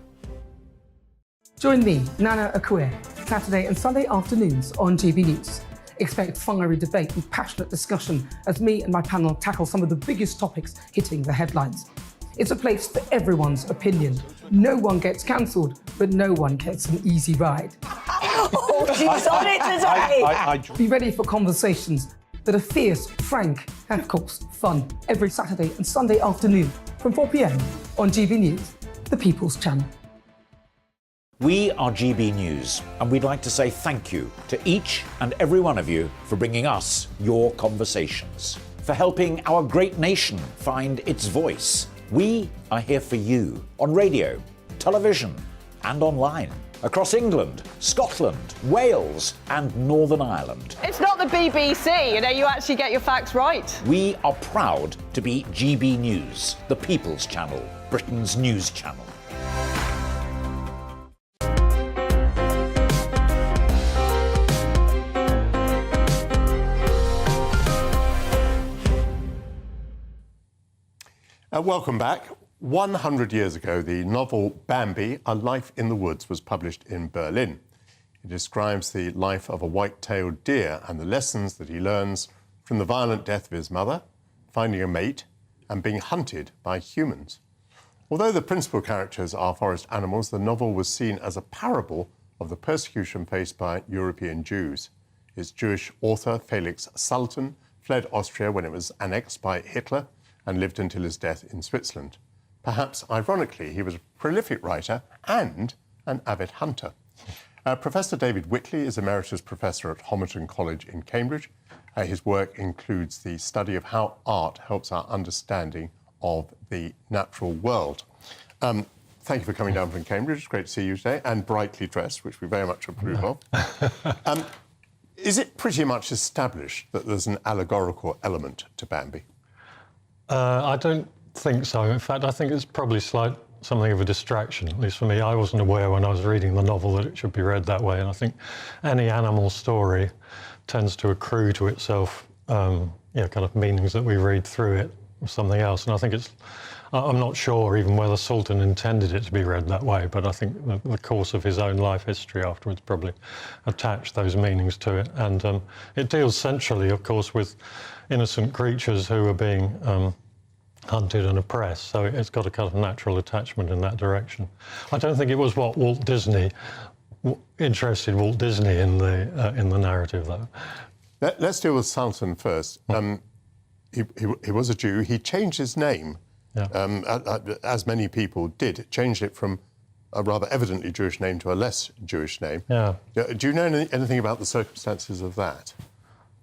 Join me, Nana Akue, Saturday and Sunday afternoons on GB News. Expect fiery debate and passionate discussion as me and my panel tackle some of the biggest topics hitting the headlines. It's a place for everyone's opinion. No one gets cancelled, but no one gets an easy ride.
Oh, she's on it today!
Be ready for conversations that are fierce, frank, and of course, fun. Every Saturday and Sunday afternoon from 4 p.m. on GB News, the People's Channel.
We are GB News, and we'd like to say thank you to each and every one of you for bringing us your conversations, for helping our great nation find its voice. We are here for you on radio, television, and online. Across England, Scotland, Wales, and Northern Ireland.
It's not the BBC, you actually get your facts right.
We are proud to be GB News, the People's Channel, Britain's news channel.
Welcome back. 100 years ago, the novel Bambi, A Life in the Woods was published in Berlin. It describes the life of a white-tailed deer and the lessons that he learns from the violent death of his mother, finding a mate, and being hunted by humans. Although the principal characters are forest animals, the novel was seen as a parable of the persecution faced by European Jews. Its Jewish author, Felix Salten, fled Austria when it was annexed by Hitler and lived until his death in Switzerland. Perhaps ironically, he was a prolific writer and an avid hunter. Professor David Whitley is Emeritus Professor at Homerton College in Cambridge His work includes the study of how art helps our understanding of the natural world. Thank you for coming down from Cambridge. It's great to see you today, and brightly dressed, which we very much approve of. Is it pretty much established that there's an allegorical element to Bambi?
I don't think so. In fact, I think it's probably something of a distraction, at least for me. I wasn't aware when I was reading the novel that it should be read that way, and I think any animal story tends to accrue to itself kind of meanings that we read through it or something else. And I think I'm not sure even whether Sultan intended it to be read that way, but I think the course of his own life history afterwards probably attached those meanings to it. And it deals centrally, of course, with innocent creatures who are being hunted and oppressed, so it's got a kind of natural attachment in that direction. I don't think it was what interested Walt Disney in the narrative, though.
Let's deal with Sultan first. He was a Jew. He changed his name, as many people did. Changed it from a rather evidently Jewish name to a less Jewish name.
Yeah.
Do you know anything about the circumstances of that?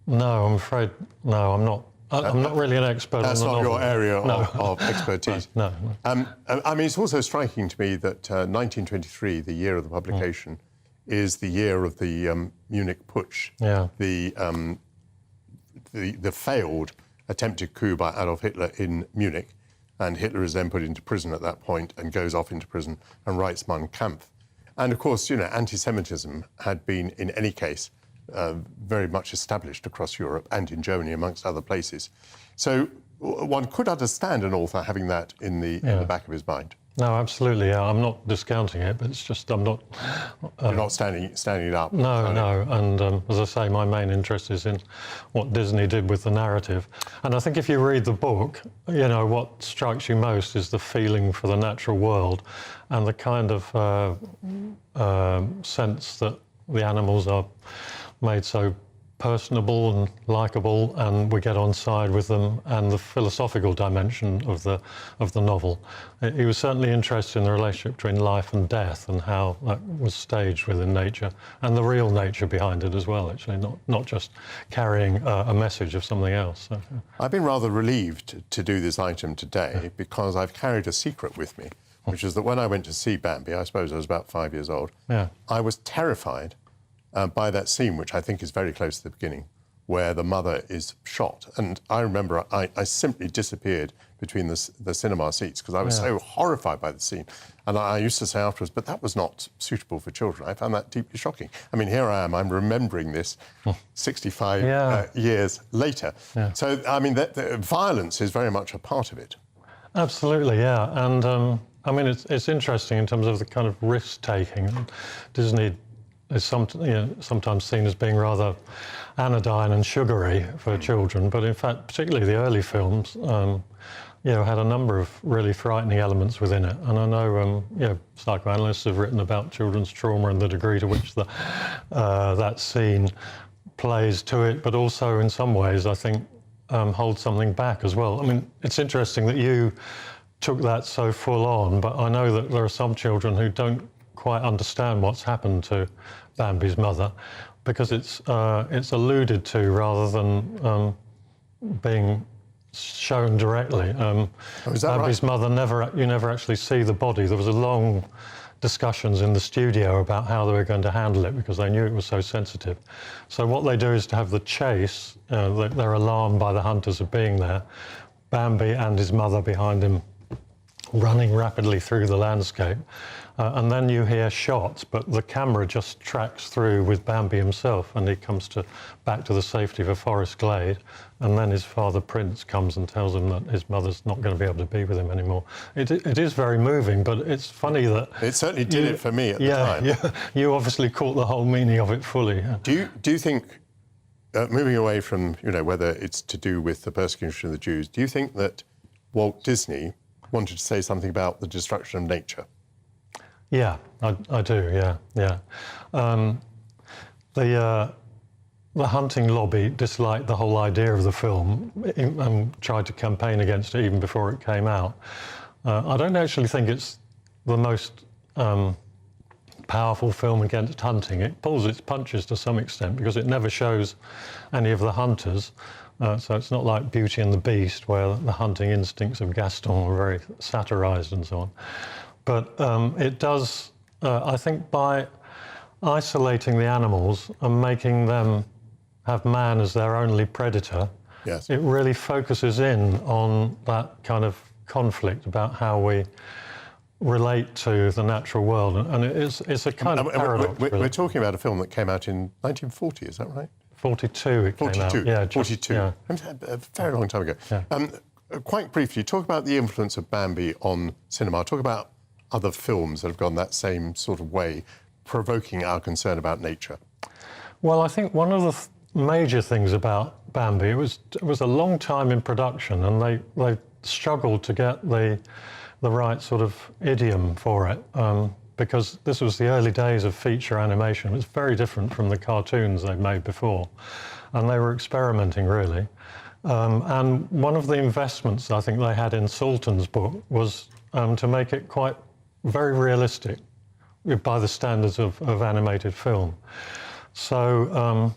No, I'm afraid, no, I'm not. I'm not really an expert
That's
on the
not
novel.
your area
No.
of expertise.
No.
I mean, it's also striking to me that 1923, the year of the publication, is the year of the Munich Putsch, the failed attempted coup by Adolf Hitler in Munich, and Hitler is then put into prison at that point and goes off into prison and writes Mein Kampf. And of course, anti-Semitism had been, in any case, very much established across Europe and in Germany, amongst other places. So one could understand an author having that in the back of his mind.
No, absolutely. Yeah. I'm not discounting it, but it's just I'm not.
You're not standing it up.
No. And as I say, my main interest is in what Disney did with the narrative. And I think if you read the book, what strikes you most is the feeling for the natural world and the kind of sense that the animals are made so personable and likeable, and we get on side with them, and the philosophical dimension of the novel. He was certainly interested in the relationship between life and death and how that was staged within nature, and the real nature behind it as well, actually, not just carrying a message of something else. So,
I've been rather relieved to do this item today because I've carried a secret with me, which is that when I went to see Bambi, I suppose I was about 5 years old, I was terrified by that scene, which I think is very close to the beginning, where the mother is shot. And I remember I simply disappeared between the cinema seats because I was so horrified by the scene. And I used to say afterwards, but that was not suitable for children. I found that deeply shocking. I mean, here I am, I'm remembering this 65 years later.
Yeah.
So, I mean, the violence is very much a part of it.
Absolutely, yeah. And, I mean, it's interesting in terms of the kind of risk-taking. Disney is sometimes seen as being rather anodyne and sugary for children, but in fact, particularly the early films, had a number of really frightening elements within it. And I know, psychoanalysts have written about children's trauma and the degree to which that scene plays to it, but also in some ways, I think, holds something back as well. I mean, it's interesting that you took that so full on, but I know that there are some children who don't quite understand what's happened to Bambi's mother, because it's alluded to rather than being shown directly. Bambi's mother you never actually see the body. There was a long discussions in the studio about how they were going to handle it because they knew it was so sensitive. So what they do is to have the chase. They're alarmed by the hunters of being there. Bambi and his mother behind him, running rapidly through the landscape. And then you hear shots, but the camera just tracks through with Bambi himself, and he comes back to the safety of a forest glade. And then his father, Prince, comes and tells him that his mother's not going to be able to be with him anymore. It is very moving, but it's funny that...
It certainly did it for me at the time.
Yeah, you obviously caught the whole meaning of it fully.
Do you think, moving away from, whether it's to do with the persecution of the Jews, do you think that Walt Disney wanted to say something about the destruction of nature?
Yeah, I do, yeah. The hunting lobby disliked the whole idea of the film and tried to campaign against it even before it came out. I don't actually think it's the most powerful film against hunting. It pulls its punches to some extent because it never shows any of the hunters. So it's not like Beauty and the Beast, where the hunting instincts of Gaston are very satirised and so on. But it does, I think, by isolating the animals and making them have man as their only predator,
yes,
it really focuses in on that kind of conflict about how we relate to the natural world. And it's a kind of paradox.
We're talking about a film that came out in 1940, is that right?
42 it came out. Yeah,
42.
Yeah.
A very long time ago.
Yeah.
Quite briefly, talk about the influence of Bambi on cinema. Talk about other films that have gone that same sort of way, provoking our concern about nature.
Well, I think one of the major things about Bambi, it was a long time in production, and they struggled to get the right sort of idiom for it. Because this was the early days of feature animation. It was very different from the cartoons they'd made before. And they were experimenting, really. And one of the investments I think they had in Salton's book was to make it quite very realistic by the standards of animated film. So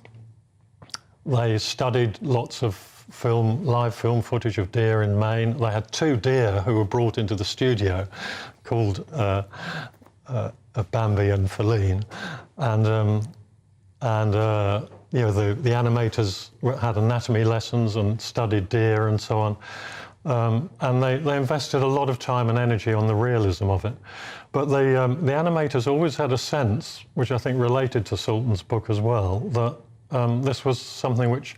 they studied lots of live film footage of deer in Maine. They had 2 deer who were brought into the studio called Bambi and Feline, and you know, the animators had anatomy lessons and studied deer and so on, and they invested a lot of time and energy on the realism of it. But the animators always had a sense, which I think related to Salton's book as well, that this was something which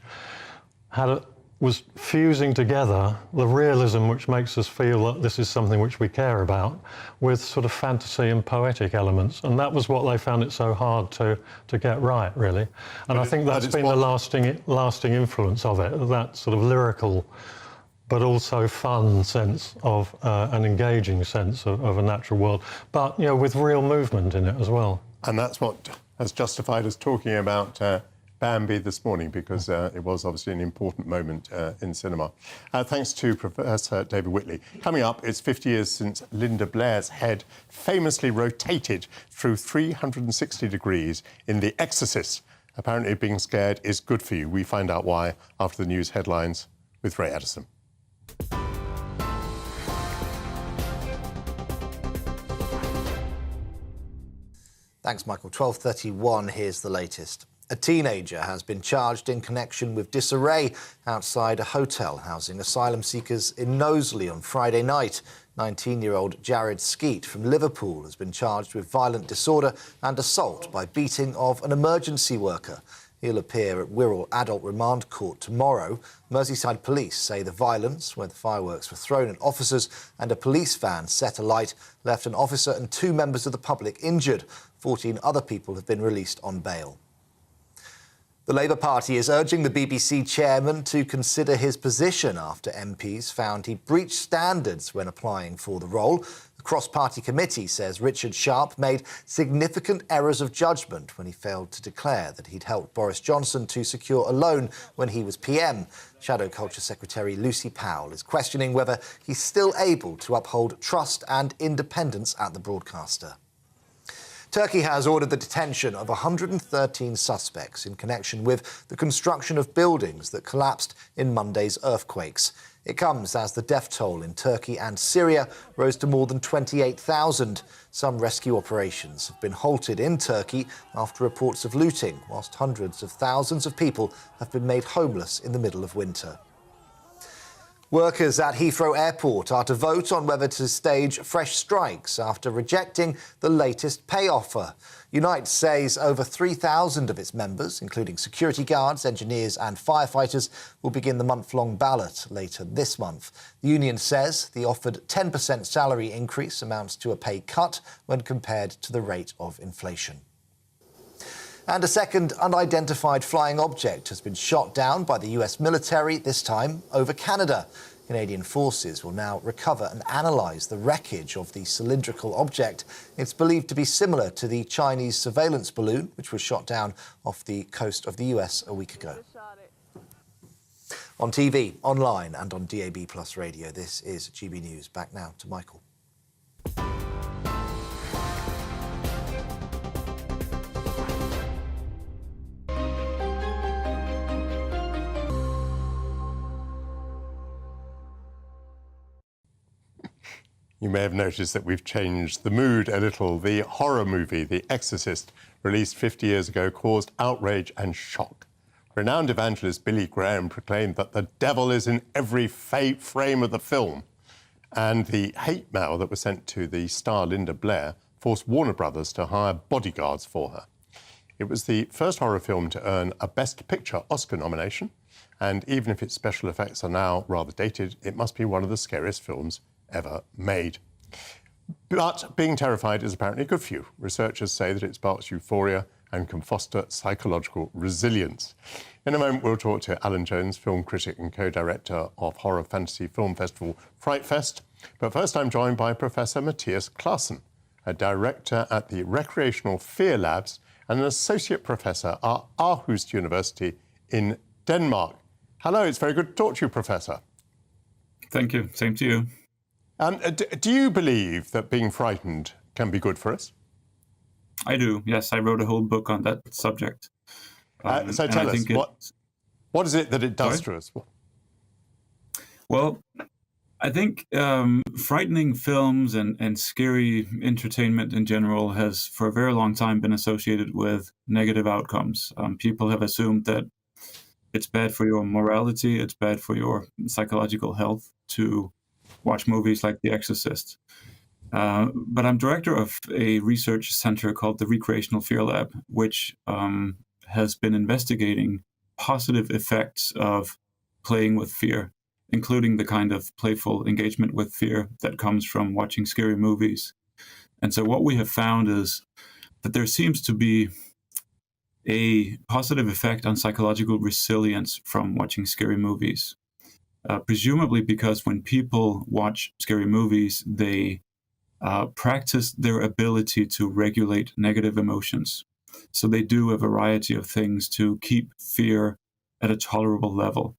was fusing together the realism which makes us feel that this is something which we care about with sort of fantasy and poetic elements. And that was what they found it so hard to get right, really. And I think that's been the lasting influence of it, that sort of lyrical but also fun sense of an engaging sense of a natural world, but, you know, with real movement in it as well.
And that's what has justified us talking about Bambi this morning, because it was obviously an important moment in cinema. Thanks to Professor David Whitley. Coming up, it's 50 years since Linda Blair's head famously rotated through 360 degrees in The Exorcist. Apparently being scared is good for you. We find out why after the news headlines with Ray Addison.
Thanks, Michael. 12:31, here's the latest. A teenager has been charged in connection with disarray outside a hotel housing asylum seekers in Knowsley on Friday night. 19-year-old Jared Skeet from Liverpool has been charged with violent disorder and assault by beating of an emergency worker. He'll appear at Wirral Adult Remand Court tomorrow. Merseyside police say the violence, where the fireworks were thrown at officers and a police van set alight, left an officer and 2 members of the public injured. 14 other people have been released on bail. The Labour Party is urging the BBC chairman to consider his position after MPs found he breached standards when applying for the role. The cross-party committee says Richard Sharp made significant errors of judgment when he failed to declare that he'd helped Boris Johnson to secure a loan when he was PM. Shadow Culture Secretary Lucy Powell is questioning whether he's still able to uphold trust and independence at the broadcaster. Turkey has ordered the detention of 113 suspects in connection with the construction of buildings that collapsed in Monday's earthquakes. It comes as the death toll in Turkey and Syria rose to more than 28,000. Some rescue operations have been halted in Turkey after reports of looting, whilst hundreds of thousands of people have been made homeless in the middle of winter. Workers at Heathrow Airport are to vote on whether to stage fresh strikes after rejecting the latest pay offer. Unite says over 3,000 of its members, including security guards, engineers and firefighters, will begin the month-long ballot later this month. The union says the offered 10% salary increase amounts to a pay cut when compared to the rate of inflation. And a second unidentified flying object has been shot down by the US military, this time over Canada. Canadian forces will now recover and analyse the wreckage of the cylindrical object. It's believed to be similar to the Chinese surveillance balloon, which was shot down off the coast of the US a week ago. On TV, online and on DAB+ radio, this is GB News. Back now to Michael.
You may have noticed that we've changed the mood a little. The horror movie, The Exorcist, released 50 years ago, caused outrage and shock. Renowned evangelist Billy Graham proclaimed that the devil is in every frame of the film. And the hate mail that was sent to the star Linda Blair forced Warner Brothers to hire bodyguards for her. It was the first horror film to earn a Best Picture Oscar nomination, and even if its special effects are now rather dated, it must be one of the scariest films ever made. But being terrified is apparently good for you. Researchers say that it sparks euphoria and can foster psychological resilience. In a moment, we'll talk to Alan Jones, film critic and co-director of horror fantasy film festival Fright Fest. But first, I'm joined by Professor Mathias Claassen, a director at the Recreational Fear Labs and an associate professor at Aarhus University in Denmark. Hello, it's very good to talk to you, Professor.
Thank you. Same to you.
Do you believe that being frightened can be good for us?
I do, yes. I wrote a whole book on that subject.
So tell us, what is it that it does to us?
Well, I think frightening films and scary entertainment in general has for a very long time been associated with negative outcomes. People have assumed that it's bad for your morality, it's bad for your psychological health to watch movies like The Exorcist. But I'm director of a research center called the Recreational Fear Lab, which has been investigating positive effects of playing with fear, including the kind of playful engagement with fear that comes from watching scary movies. And so what we have found is that there seems to be a positive effect on psychological resilience from watching scary movies. Presumably because when people watch scary movies, they practice their ability to regulate negative emotions. So they do a variety of things to keep fear at a tolerable level.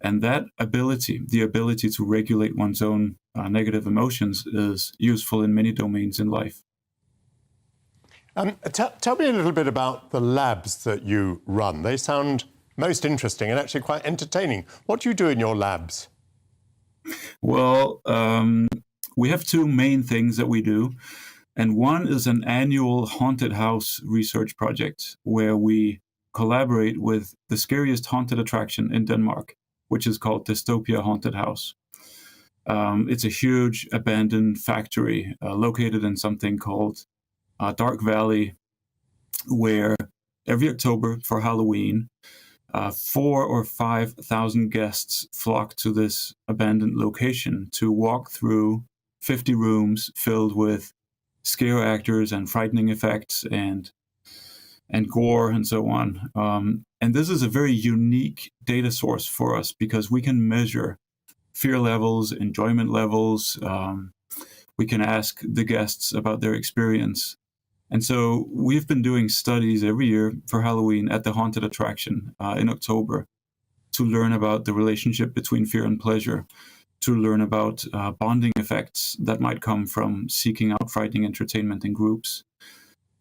And that ability, the ability to regulate one's own negative emotions, is useful in many domains in life.
Tell me a little bit about the labs that you run. They sound most interesting and actually quite entertaining. What do you do in your labs?
Well, we have two main things that we do. And one is an annual haunted house research project where we collaborate with the scariest haunted attraction in Denmark, which is called Dystopia Haunted House. It's a huge abandoned factory located in something called Dark Valley, where every October for Halloween, 4,000 or 5,000 guests flock to this abandoned location to walk through 50 rooms filled with scare actors and frightening effects and gore and so on. And this is a very unique data source for us because we can measure fear levels, enjoyment levels. We can ask the guests about their experience. And so we've been doing studies every year for Halloween at the haunted attraction in October to learn about the relationship between fear and pleasure, to learn about bonding effects that might come from seeking out frightening entertainment in groups,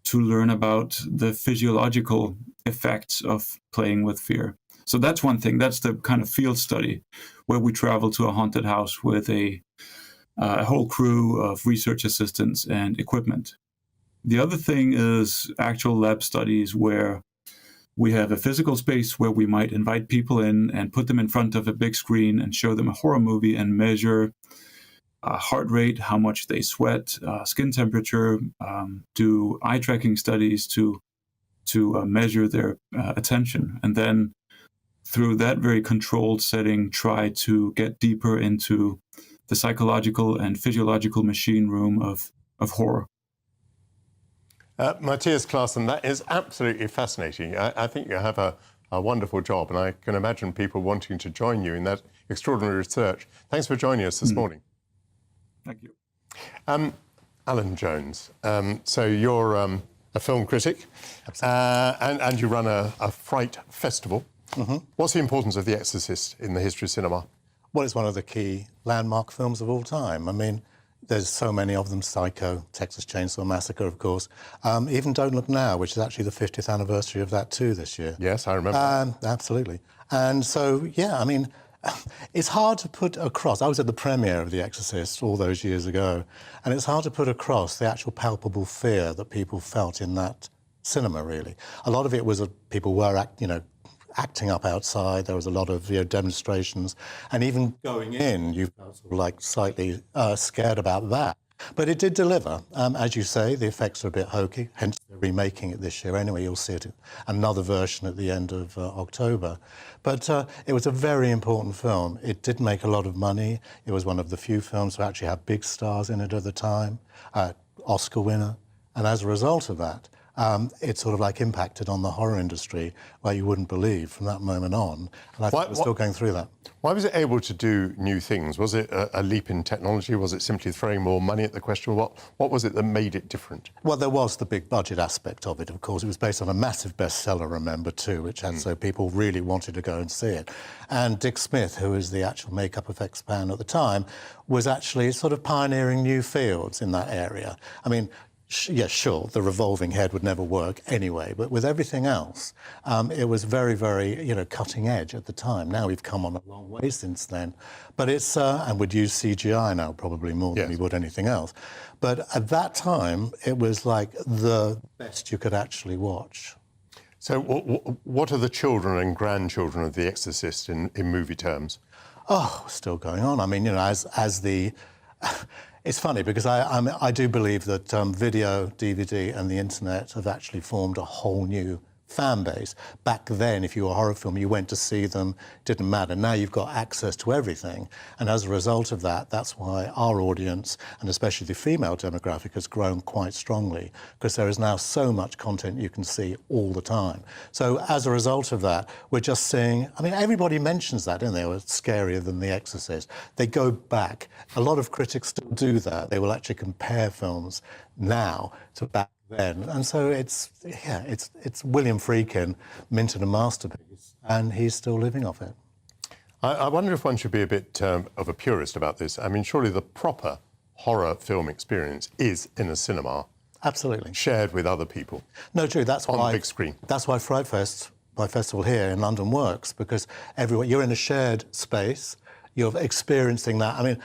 to learn about the physiological effects of playing with fear. So that's one thing. That's the kind of field study where we travel to a haunted house with a whole crew of research assistants and equipment. The other thing is actual lab studies where we have a physical space where we might invite people in and put them in front of a big screen and show them a horror movie and measure heart rate, how much they sweat, skin temperature, do eye tracking studies to measure their attention. And then through that very controlled setting, try to get deeper into the psychological and physiological machine room of horror.
Mathias Claassen, that is absolutely fascinating. I think you have a wonderful job, and I can imagine people wanting to join you in that extraordinary research. Thanks for joining us this morning.
Thank you.
Alan Jones, so you're a film critic, and you run a fright festival.
Mm-hmm.
What's the importance of The Exorcist in the history of cinema?
Well, it's one of the key landmark films of all time. I mean, there's so many of them: Psycho, Texas Chainsaw Massacre, of course. Even Don't Look Now, which is actually the 50th anniversary of that too this year.
Yes, I remember.
Absolutely. And so, yeah, I mean, it's hard to put across. I was at the premiere of The Exorcist all those years ago, and it's hard to put across the actual palpable fear that people felt in that cinema, really. A lot of it was people were, acting up outside. There was a lot of demonstrations, and even going in, you felt sort of like slightly scared about that. But it did deliver. As you say, the effects are a bit hokey, hence they're remaking it this year anyway. You'll see it, another version at the end of October. But it was a very important film. It did make a lot of money. It was one of the few films who actually had big stars in it at the time, Oscar winner. And as a result of that, it sort of like impacted on the horror industry where you wouldn't believe from that moment on. And I think we're still going through that.
Why was it able to do new things? Was it a leap in technology? Was it simply throwing more money at the question? What was it that made it different?
Well, there was the big budget aspect of it, of course. It was based on a massive bestseller, remember, too, which had so people really wanted to go and see it. And Dick Smith, who was the actual makeup effects man at the time, was actually sort of pioneering new fields in that area. I mean, yeah, sure, the revolving head would never work anyway, but with everything else, it was very, very, cutting edge at the time. Now we've come on a long way since then. But it's, and would use CGI now probably more than we would anything else. But at that time, it was like the best you could actually watch.
So what are the children and grandchildren of The Exorcist in movie terms?
Oh, still going on. I mean, as the... It's funny because I do believe that video, DVD and the internet have actually formed a whole new fan base. Back then, if you were a horror film, you went to see them, didn't matter. Now you've got access to everything. And as a result of that, that's why our audience, and especially the female demographic, has grown quite strongly, because there is now so much content you can see all the time. So as a result of that, we're just seeing, I mean, everybody mentions that, don't they? It's scarier than The Exorcist. They go back. A lot of critics still do that. They will actually compare films now to back then. And so it's William Friedkin minted a masterpiece, and he's still living off it.
I wonder if one should be a bit of a purist about this. I mean, surely the proper horror film experience is in a cinema.
Absolutely.
Shared with other people.
No, true. That's
on
why,
the big screen.
That's why Fright Fest, my festival here in London, works, because you're in a shared space. You're experiencing that. I mean,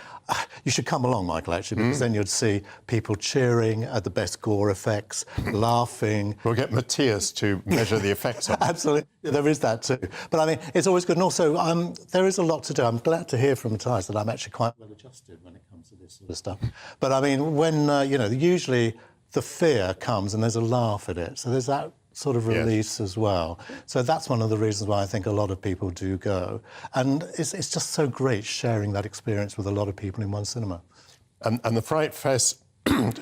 you should come along, Michael, actually, because then you'd see people cheering at the best gore effects, laughing.
We'll get Matthias to measure the effects of it.
Absolutely, there is that too. But I mean, it's always good. And also, there is a lot to do. I'm glad to hear from Matthias that I'm actually quite well adjusted when it comes to this sort of stuff. But I mean, when, usually the fear comes and there's a laugh at it. So there's that sort of release as well. So that's one of the reasons why I think a lot of people do go. And it's just so great sharing that experience with a lot of people in one cinema.
And the Fright Fest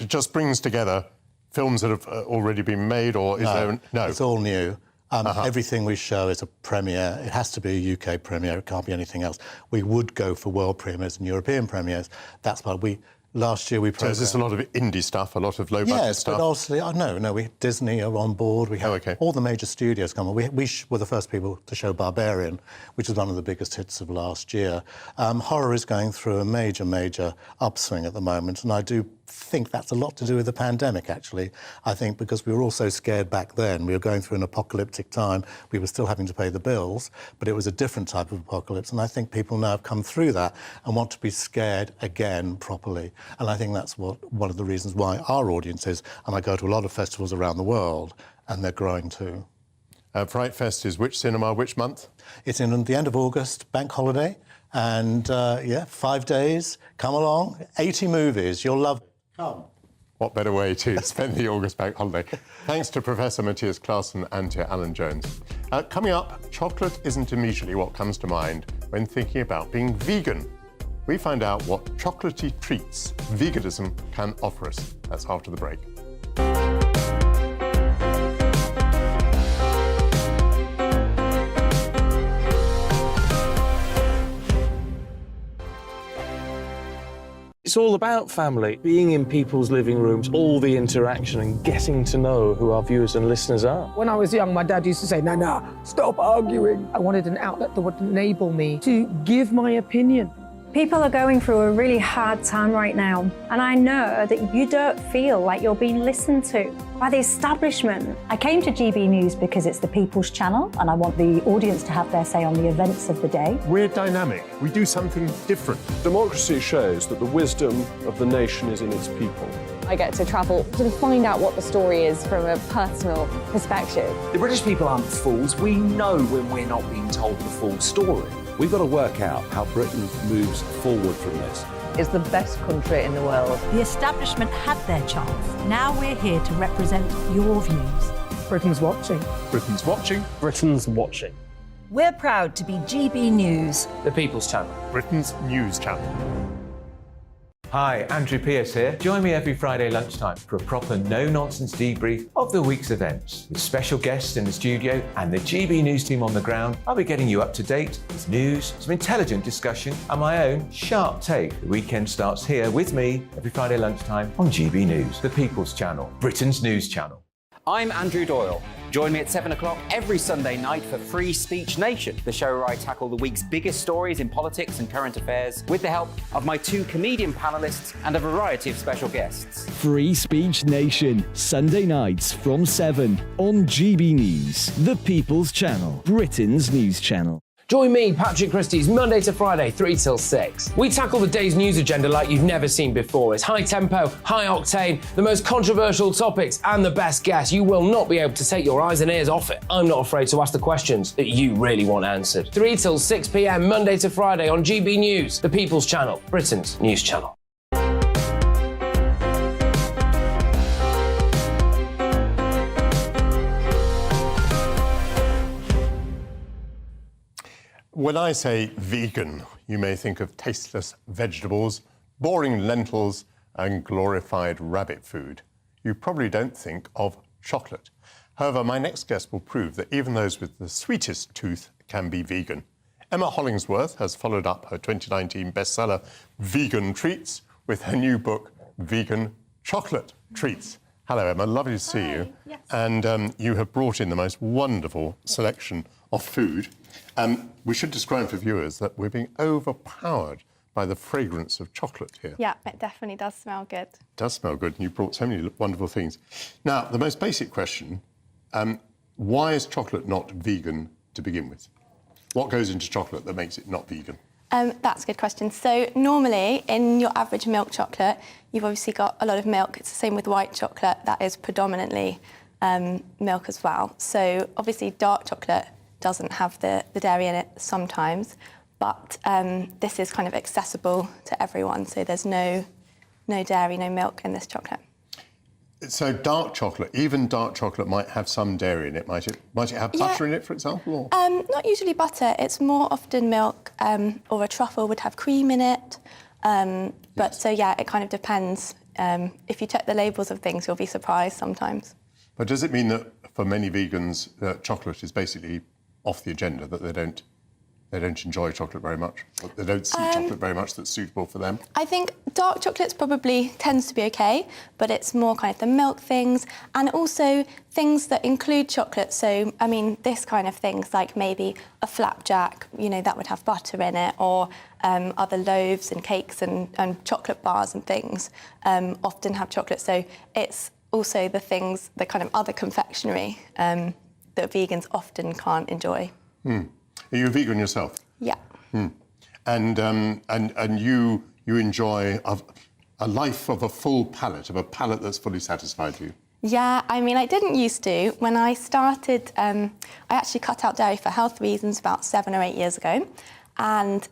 just brings together films that have already been made, or is there... No,
it's all new. Everything we show is a premiere. It has to be a UK premiere. It can't be anything else. We would go for world premieres and European premieres. That's why last year we programmed...
So is this a lot of indie stuff, a lot of low-budget stuff?
Yes, but also, no, Disney are on board. We have all the major studios come on. We were the first people to show Barbarian, which is one of the biggest hits of last year. Horror is going through a major, major upswing at the moment, and I do think that's a lot to do with the pandemic, actually. I think because we were all so scared back then. We were going through an apocalyptic time. We were still having to pay the bills, but it was a different type of apocalypse, and I think people now have come through that and want to be scared again properly. And I think that's one of the reasons why our audience is, and I go to a lot of festivals around the world, and they're growing too.
Fright Fest is which cinema, which month?
It's in the end of August, bank holiday, and 5 days. Come along, 80 movies, you'll love it. Come.
What better way to spend the August bank holiday? Thanks to Professor Matthias Clausen and to Alan Jones. Coming up, chocolate isn't immediately what comes to mind when thinking about being vegan. We find out what chocolatey treats veganism can offer us. That's after the break.
It's all about family, being in people's living rooms, all the interaction and getting to know who our viewers and listeners are.
When I was young, my dad used to say, no, stop arguing. I wanted an outlet that would enable me to give my opinion.
People are going through a really hard time right now, and I know that you don't feel like you're being listened to by the establishment.
I came to GB News because it's the People's Channel, and I want the audience to have their say on the events of the day.
We're dynamic. We do something different.
Democracy shows that the wisdom of the nation is in its people.
I get to travel to find out what the story is from a personal perspective.
The British people aren't fools. We know when we're not being told the full story.
We've got to work out how Britain moves forward from this.
It's the best country in the world.
The establishment had their chance. Now we're here to represent your views.
Britain's watching.
Britain's watching.
Britain's watching.
We're proud to be GB News.
The People's Channel.
Britain's news channel.
Hi, Andrew Pierce here. Join me every Friday lunchtime for a proper no-nonsense debrief of the week's events. With special guests in the studio and the GB News team on the ground, I'll be getting you up to date with news, some intelligent discussion and my own sharp take. The weekend starts here with me every Friday lunchtime on GB News, the People's Channel, Britain's news channel.
I'm Andrew Doyle. Join me at 7 o'clock every Sunday night for Free Speech Nation, the show where I tackle the week's biggest stories in politics and current affairs with the help of my two comedian panellists and a variety of special guests.
Free Speech Nation, Sunday nights from 7 on GB News, the People's Channel, Britain's news channel.
Join me, Patrick Christie's, Monday to Friday, 3 till 6. We tackle the day's news agenda like you've never seen before. It's high tempo, high octane, the most controversial topics, and the best guests. You will not be able to take your eyes and ears off it. I'm not afraid to ask the questions that you really want answered. 3 till 6 p.m, Monday to Friday on GB News, the People's Channel, Britain's news channel.
When I say vegan, you may think of tasteless vegetables, boring lentils, and glorified rabbit food. You probably don't think of chocolate. However, my next guest will prove that even those with the sweetest tooth can be vegan. Emma Hollingsworth has followed up her 2019 bestseller, Vegan Treats, with her new book, Vegan Chocolate Treats. Hello, Emma. Lovely to see you.
Yes.
And you have brought in the most wonderful selection of food. We should describe for viewers that we're being overpowered by the fragrance of chocolate here.
Yeah, it definitely does smell good.
It does smell good, and you brought so many wonderful things. Now, the most basic question, why is chocolate not vegan to begin with? What goes into chocolate that makes it not vegan?
That's a good question. So normally, in your average milk chocolate, you've obviously got a lot of milk. It's the same with white chocolate. That is predominantly milk as well. So obviously, dark chocolate doesn't have the dairy in it sometimes, but this is kind of accessible to everyone. So there's no dairy, no milk in this chocolate.
So dark chocolate, even dark chocolate might have some dairy in it, might it? Might it have butter in it, for example? Or?
Not usually butter. It's more often milk, or a truffle would have cream in it. But so yeah, it kind of depends. If you check the labels of things, you'll be surprised sometimes.
But does it mean that for many vegans, chocolate is basically off the agenda, that they don't enjoy chocolate very much, or they don't see chocolate very much that's suitable for them?
I think dark chocolate's probably tends to be okay, but it's more kind of the milk things and also things that include chocolate. So, I mean, this kind of things like maybe a flapjack, you know, that would have butter in it, or other loaves and cakes and chocolate bars and things often have chocolate. So it's also the things, the kind of other confectionery that vegans often can't enjoy.
Are you a vegan yourself?
Yeah.
And you enjoy a life of a full palate, of a palate that's fully satisfied you?
Yeah, I mean, I didn't used to. When I started, I actually cut out dairy for health reasons about 7 or 8 years ago. And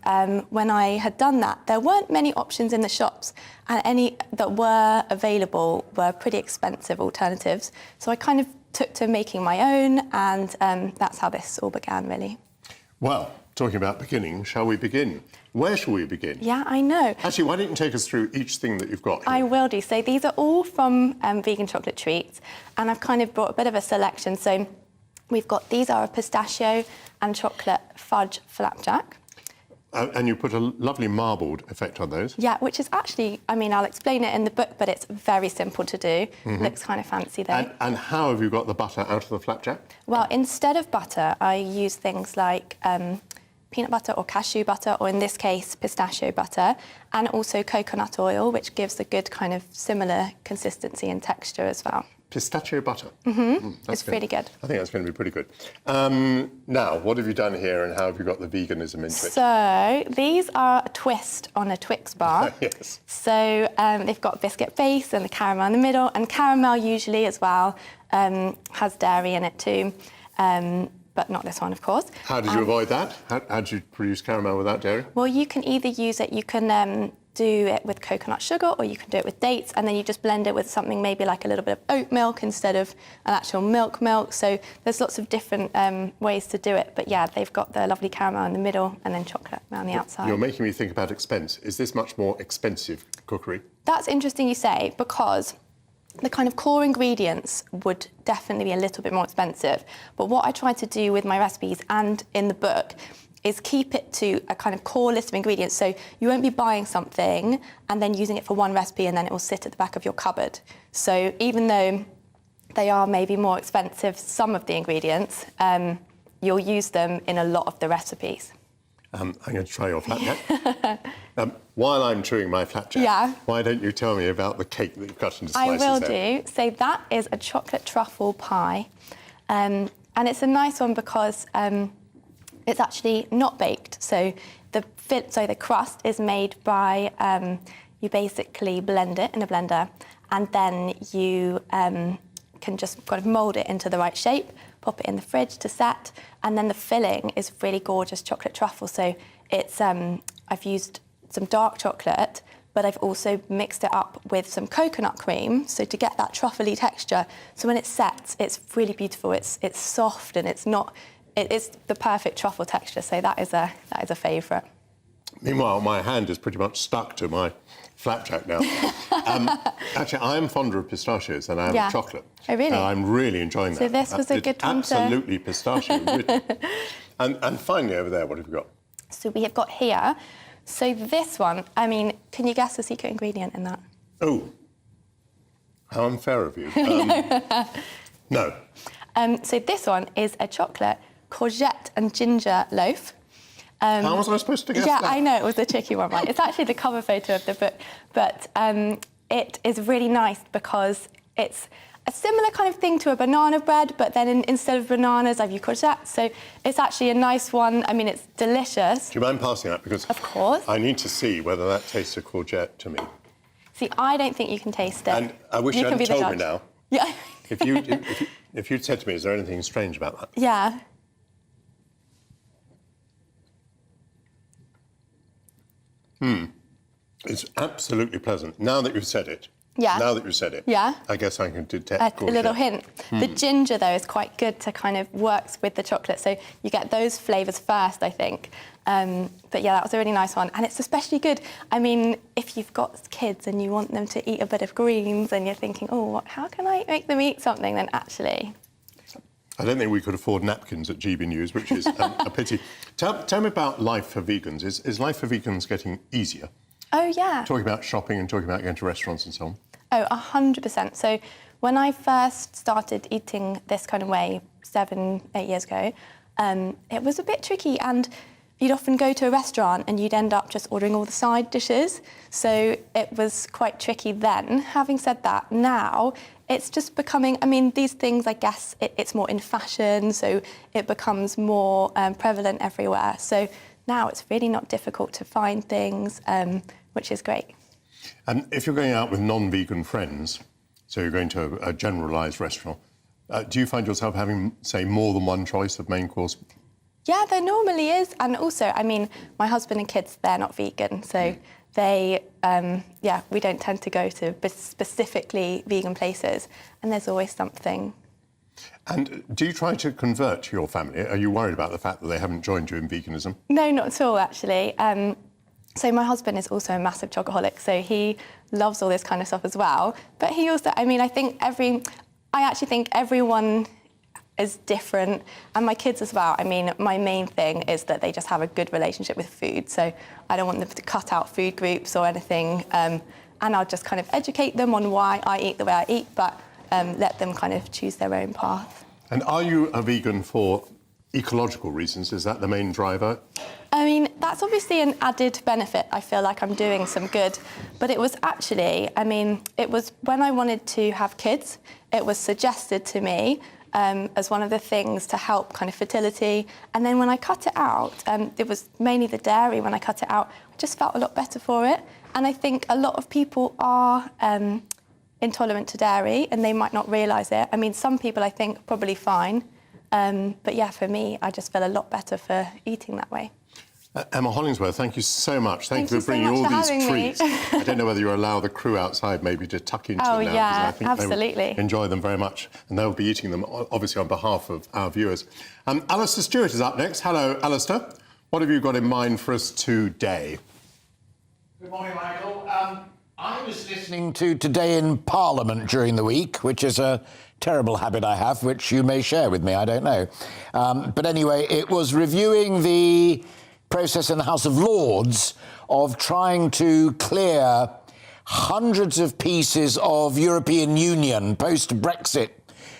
when I had done that, there weren't many options in the shops, and any that were available were pretty expensive alternatives. So I kind of took to making my own, and that's how this all began, really.
Well, talking about beginning, shall we begin? Where shall we begin?
Yeah, I know.
Actually, why don't you take us through each thing that you've got here?
I will do. So these are all from Vegan Chocolate Treats, and I've kind of brought a bit of a selection. So we've got, these are a pistachio and chocolate fudge flapjack.
And you put a lovely marbled effect on those.
Yeah, which is actually, I mean, I'll explain it in the book, but it's very simple to do. Looks kind of fancy though.
And how have you got the butter out of the flapjack?
Well, instead of butter, I use things like peanut butter or cashew butter, or in this case, pistachio butter, and also coconut oil, which gives a good kind of similar consistency and texture as well.
Pistachio butter?
It's really good.
I think that's going to be pretty good. Now, what have you done here and how have you got the veganism into it?
So these are a twist on a Twix bar.
Yes.
So they've got biscuit base and the caramel in the middle, and caramel usually as well has dairy in it too, but not this one, of course.
How did you avoid that? How did you produce caramel without dairy?
Well, you can either use it, you can do it with coconut sugar, or you can do it with dates, and then you just blend it with something maybe like a little bit of oat milk instead of an actual milk. So there's lots of different ways to do it. But yeah, they've got the lovely caramel in the middle and then chocolate around the outside.
You're making me think about expense. Is this much more expensive cookery?
That's interesting you say, because the kind of core ingredients would definitely be a little bit more expensive. But what I try to do with my recipes and in the book is keep it to a kind of core list of ingredients. So you won't be buying something and then using it for one recipe and then it will sit at the back of your cupboard. So even though they are maybe more expensive, some of the ingredients, you'll use them in a lot of the recipes.
I'm going to try your flapjack. While I'm chewing my flapjack, why don't you tell me about the cake that you cut into slices?
I will do. So that is a chocolate truffle pie. And it's a nice one because it's actually not baked. So the crust is made by, you basically blend it in a blender, and then you can just kind of mould it into the right shape, pop it in the fridge to set, and then the filling is really gorgeous chocolate truffle. So it's, I've used some dark chocolate, but I've also mixed it up with some coconut cream, so to get that truffly texture. So when it sets, it's really beautiful. It's soft and it's not. It is the perfect truffle texture. So that is a favourite.
Meanwhile, my hand is pretty much stuck to my flapjack now. Actually, I am fonder of pistachios than I am of chocolate.
Oh, really?
I'm really enjoying that.
So this was a good one to...
Absolutely pistachio. And finally, over there, what have you got?
So we have got here. So this one, I mean, can you guess the secret ingredient in that?
Oh, how unfair of you. No.
So this one is a chocolate courgette and ginger loaf.
How was I supposed to guess that?
Yeah, I know, it was a tricky one, right? It's actually the cover photo of the book, but it is really nice because it's a similar kind of thing to a banana bread, but then instead of bananas, I've used courgette, so it's actually a nice one. I mean, it's delicious.
Do you mind passing that? Because
of course.
I need to see whether that tastes of courgette to me.
See, I don't think you can taste it.
And I wish you hadn't told me now.
Yeah.
If you'd said to me, is there anything strange about that?
Yeah.
It's absolutely pleasant. Now that you've said it.
Yeah.
Now that you've said it.
Yeah.
I guess I can detect
a little hint. The ginger, though, is quite good to kind of works with the chocolate. So you get those flavours first, I think. But yeah, that was a really nice one. And it's especially good. I mean, if you've got kids and you want them to eat a bit of greens and you're thinking, oh, how can I make them eat something? Then actually...
I don't think we could afford napkins at GBNews, which is a pity. Tell me about life for vegans. Is life for vegans getting easier?
Oh, yeah.
Talking about shopping and talking about going to restaurants and so on.
Oh, 100%. So when I first started eating this kind of way 7, 8 years ago, it was a bit tricky, and you'd often go to a restaurant and you'd end up just ordering all the side dishes. So it was quite tricky then. Having said that, now it's just becoming, I mean, these things, I guess, it's more in fashion, so it becomes more prevalent everywhere. So now it's really not difficult to find things, which is great.
And if you're going out with non-vegan friends, so you're going to a generalised restaurant, do you find yourself having, say, more than one choice of main course?
Yeah, there normally is. And also, I mean, my husband and kids, they're not vegan, so they, we don't tend to go to specifically vegan places, and there's always something.
And do you try to convert your family? Are you worried about the fact that they haven't joined you in veganism?
No, not at all, actually. So my husband is also a massive chocoholic, so he loves all this kind of stuff as well. But he also, I mean, I actually think everyone is different, and my kids as well. I mean, my main thing is that they just have a good relationship with food, so I don't want them to cut out food groups or anything, and I'll just kind of educate them on why I eat the way I eat, but let them kind of choose their own path.
And are you a vegan for ecological reasons. Is that the main driver?
I mean, that's obviously an added benefit. I feel like I'm doing some good. But it was actually, I mean, it was when I wanted to have kids, it was suggested to me as one of the things to help kind of fertility. And then when I cut it out, it was mainly the dairy. When I cut it out, I just felt a lot better for it. And I think a lot of people are intolerant to dairy and they might not realise it. I mean, some people I think probably fine. But yeah, for me, I just feel a lot better for eating that way.
Emma Hollingsworth, thank you so much. Thank you for bringing
so
all
much
these
for having
treats.
me.
I don't know whether you allow the crew outside maybe to tuck into them now.
Yeah,
I think
absolutely.
they will enjoy them very much, and they'll be eating them, obviously, on behalf of our viewers. Alistair Stewart is up next. Hello, Alistair. What have you got in mind for us today?
Good morning, Michael. I was listening to Today in Parliament during the week, which is a terrible habit I have, which you may share with me, I don't know. But anyway, it was reviewing the process in the House of Lords of trying to clear hundreds of pieces of European Union post-Brexit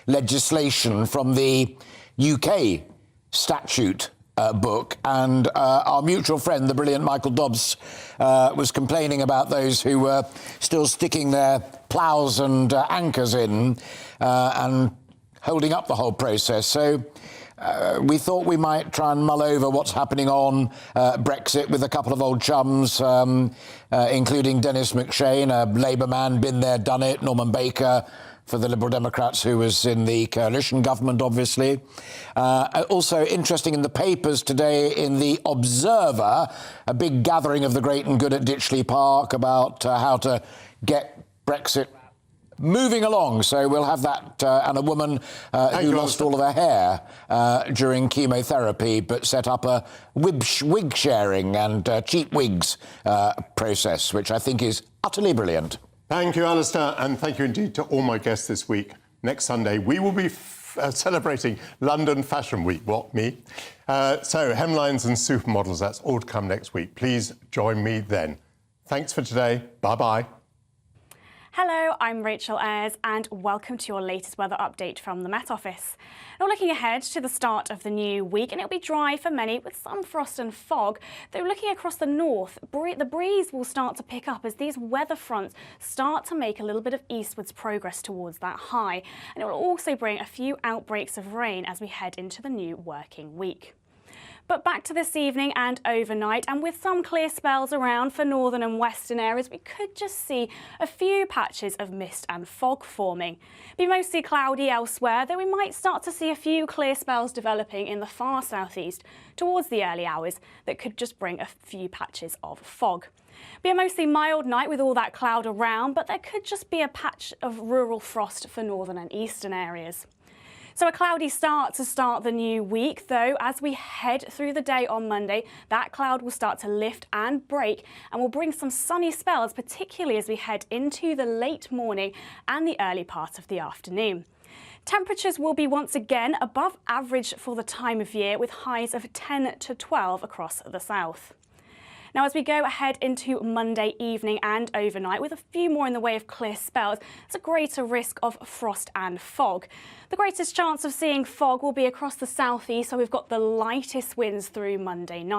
legislation from the UK statute book, and our mutual friend, the brilliant Michael Dobbs, was complaining about those who were still sticking their ploughs and anchors in and holding up the whole process. So we thought we might try and mull over what's happening on Brexit with a couple of old chums, including Dennis McShane, a Labour man, been there, done it, Norman Baker, for the Liberal Democrats, who was in the coalition government, obviously. Also interesting in the papers today, in the Observer, a big gathering of the great and good at Ditchley Park about how to get Brexit moving along. So we'll have that, and a woman who lost all of her hair during chemotherapy, but set up a wig sharing and cheap wigs process, which I think is utterly brilliant.
Thank you, Alistair, and thank you indeed to all my guests this week. Next Sunday, we will be celebrating London Fashion Week. What, me? So, hemlines and supermodels, that's all to come next week. Please join me then. Thanks for today. Bye-bye.
Hello, I'm Rachel Ayres and welcome to your latest weather update from the Met Office. Now looking ahead to the start of the new week, and it'll be dry for many with some frost and fog. Though looking across the north, the breeze will start to pick up as these weather fronts start to make a little bit of eastwards progress towards that high. And it will also bring a few outbreaks of rain as we head into the new working week. But back to this evening and overnight, and with some clear spells around for northern and western areas, we could just see a few patches of mist and fog forming. Be mostly cloudy elsewhere, though we might start to see a few clear spells developing in the far southeast towards the early hours that could just bring a few patches of fog. Be a mostly mild night with all that cloud around, but there could just be a patch of rural frost for northern and eastern areas. So a cloudy start to start the new week, though as we head through the day on Monday, that cloud will start to lift and break and will bring some sunny spells, particularly as we head into the late morning and the early part of the afternoon. Temperatures will be once again above average for the time of year, with highs of 10 to 12 across the south. Now, as we go ahead into Monday evening and overnight, with a few more in the way of clear spells, there's a greater risk of frost and fog. The greatest chance of seeing fog will be across the southeast, so we've got the lightest winds through Monday night.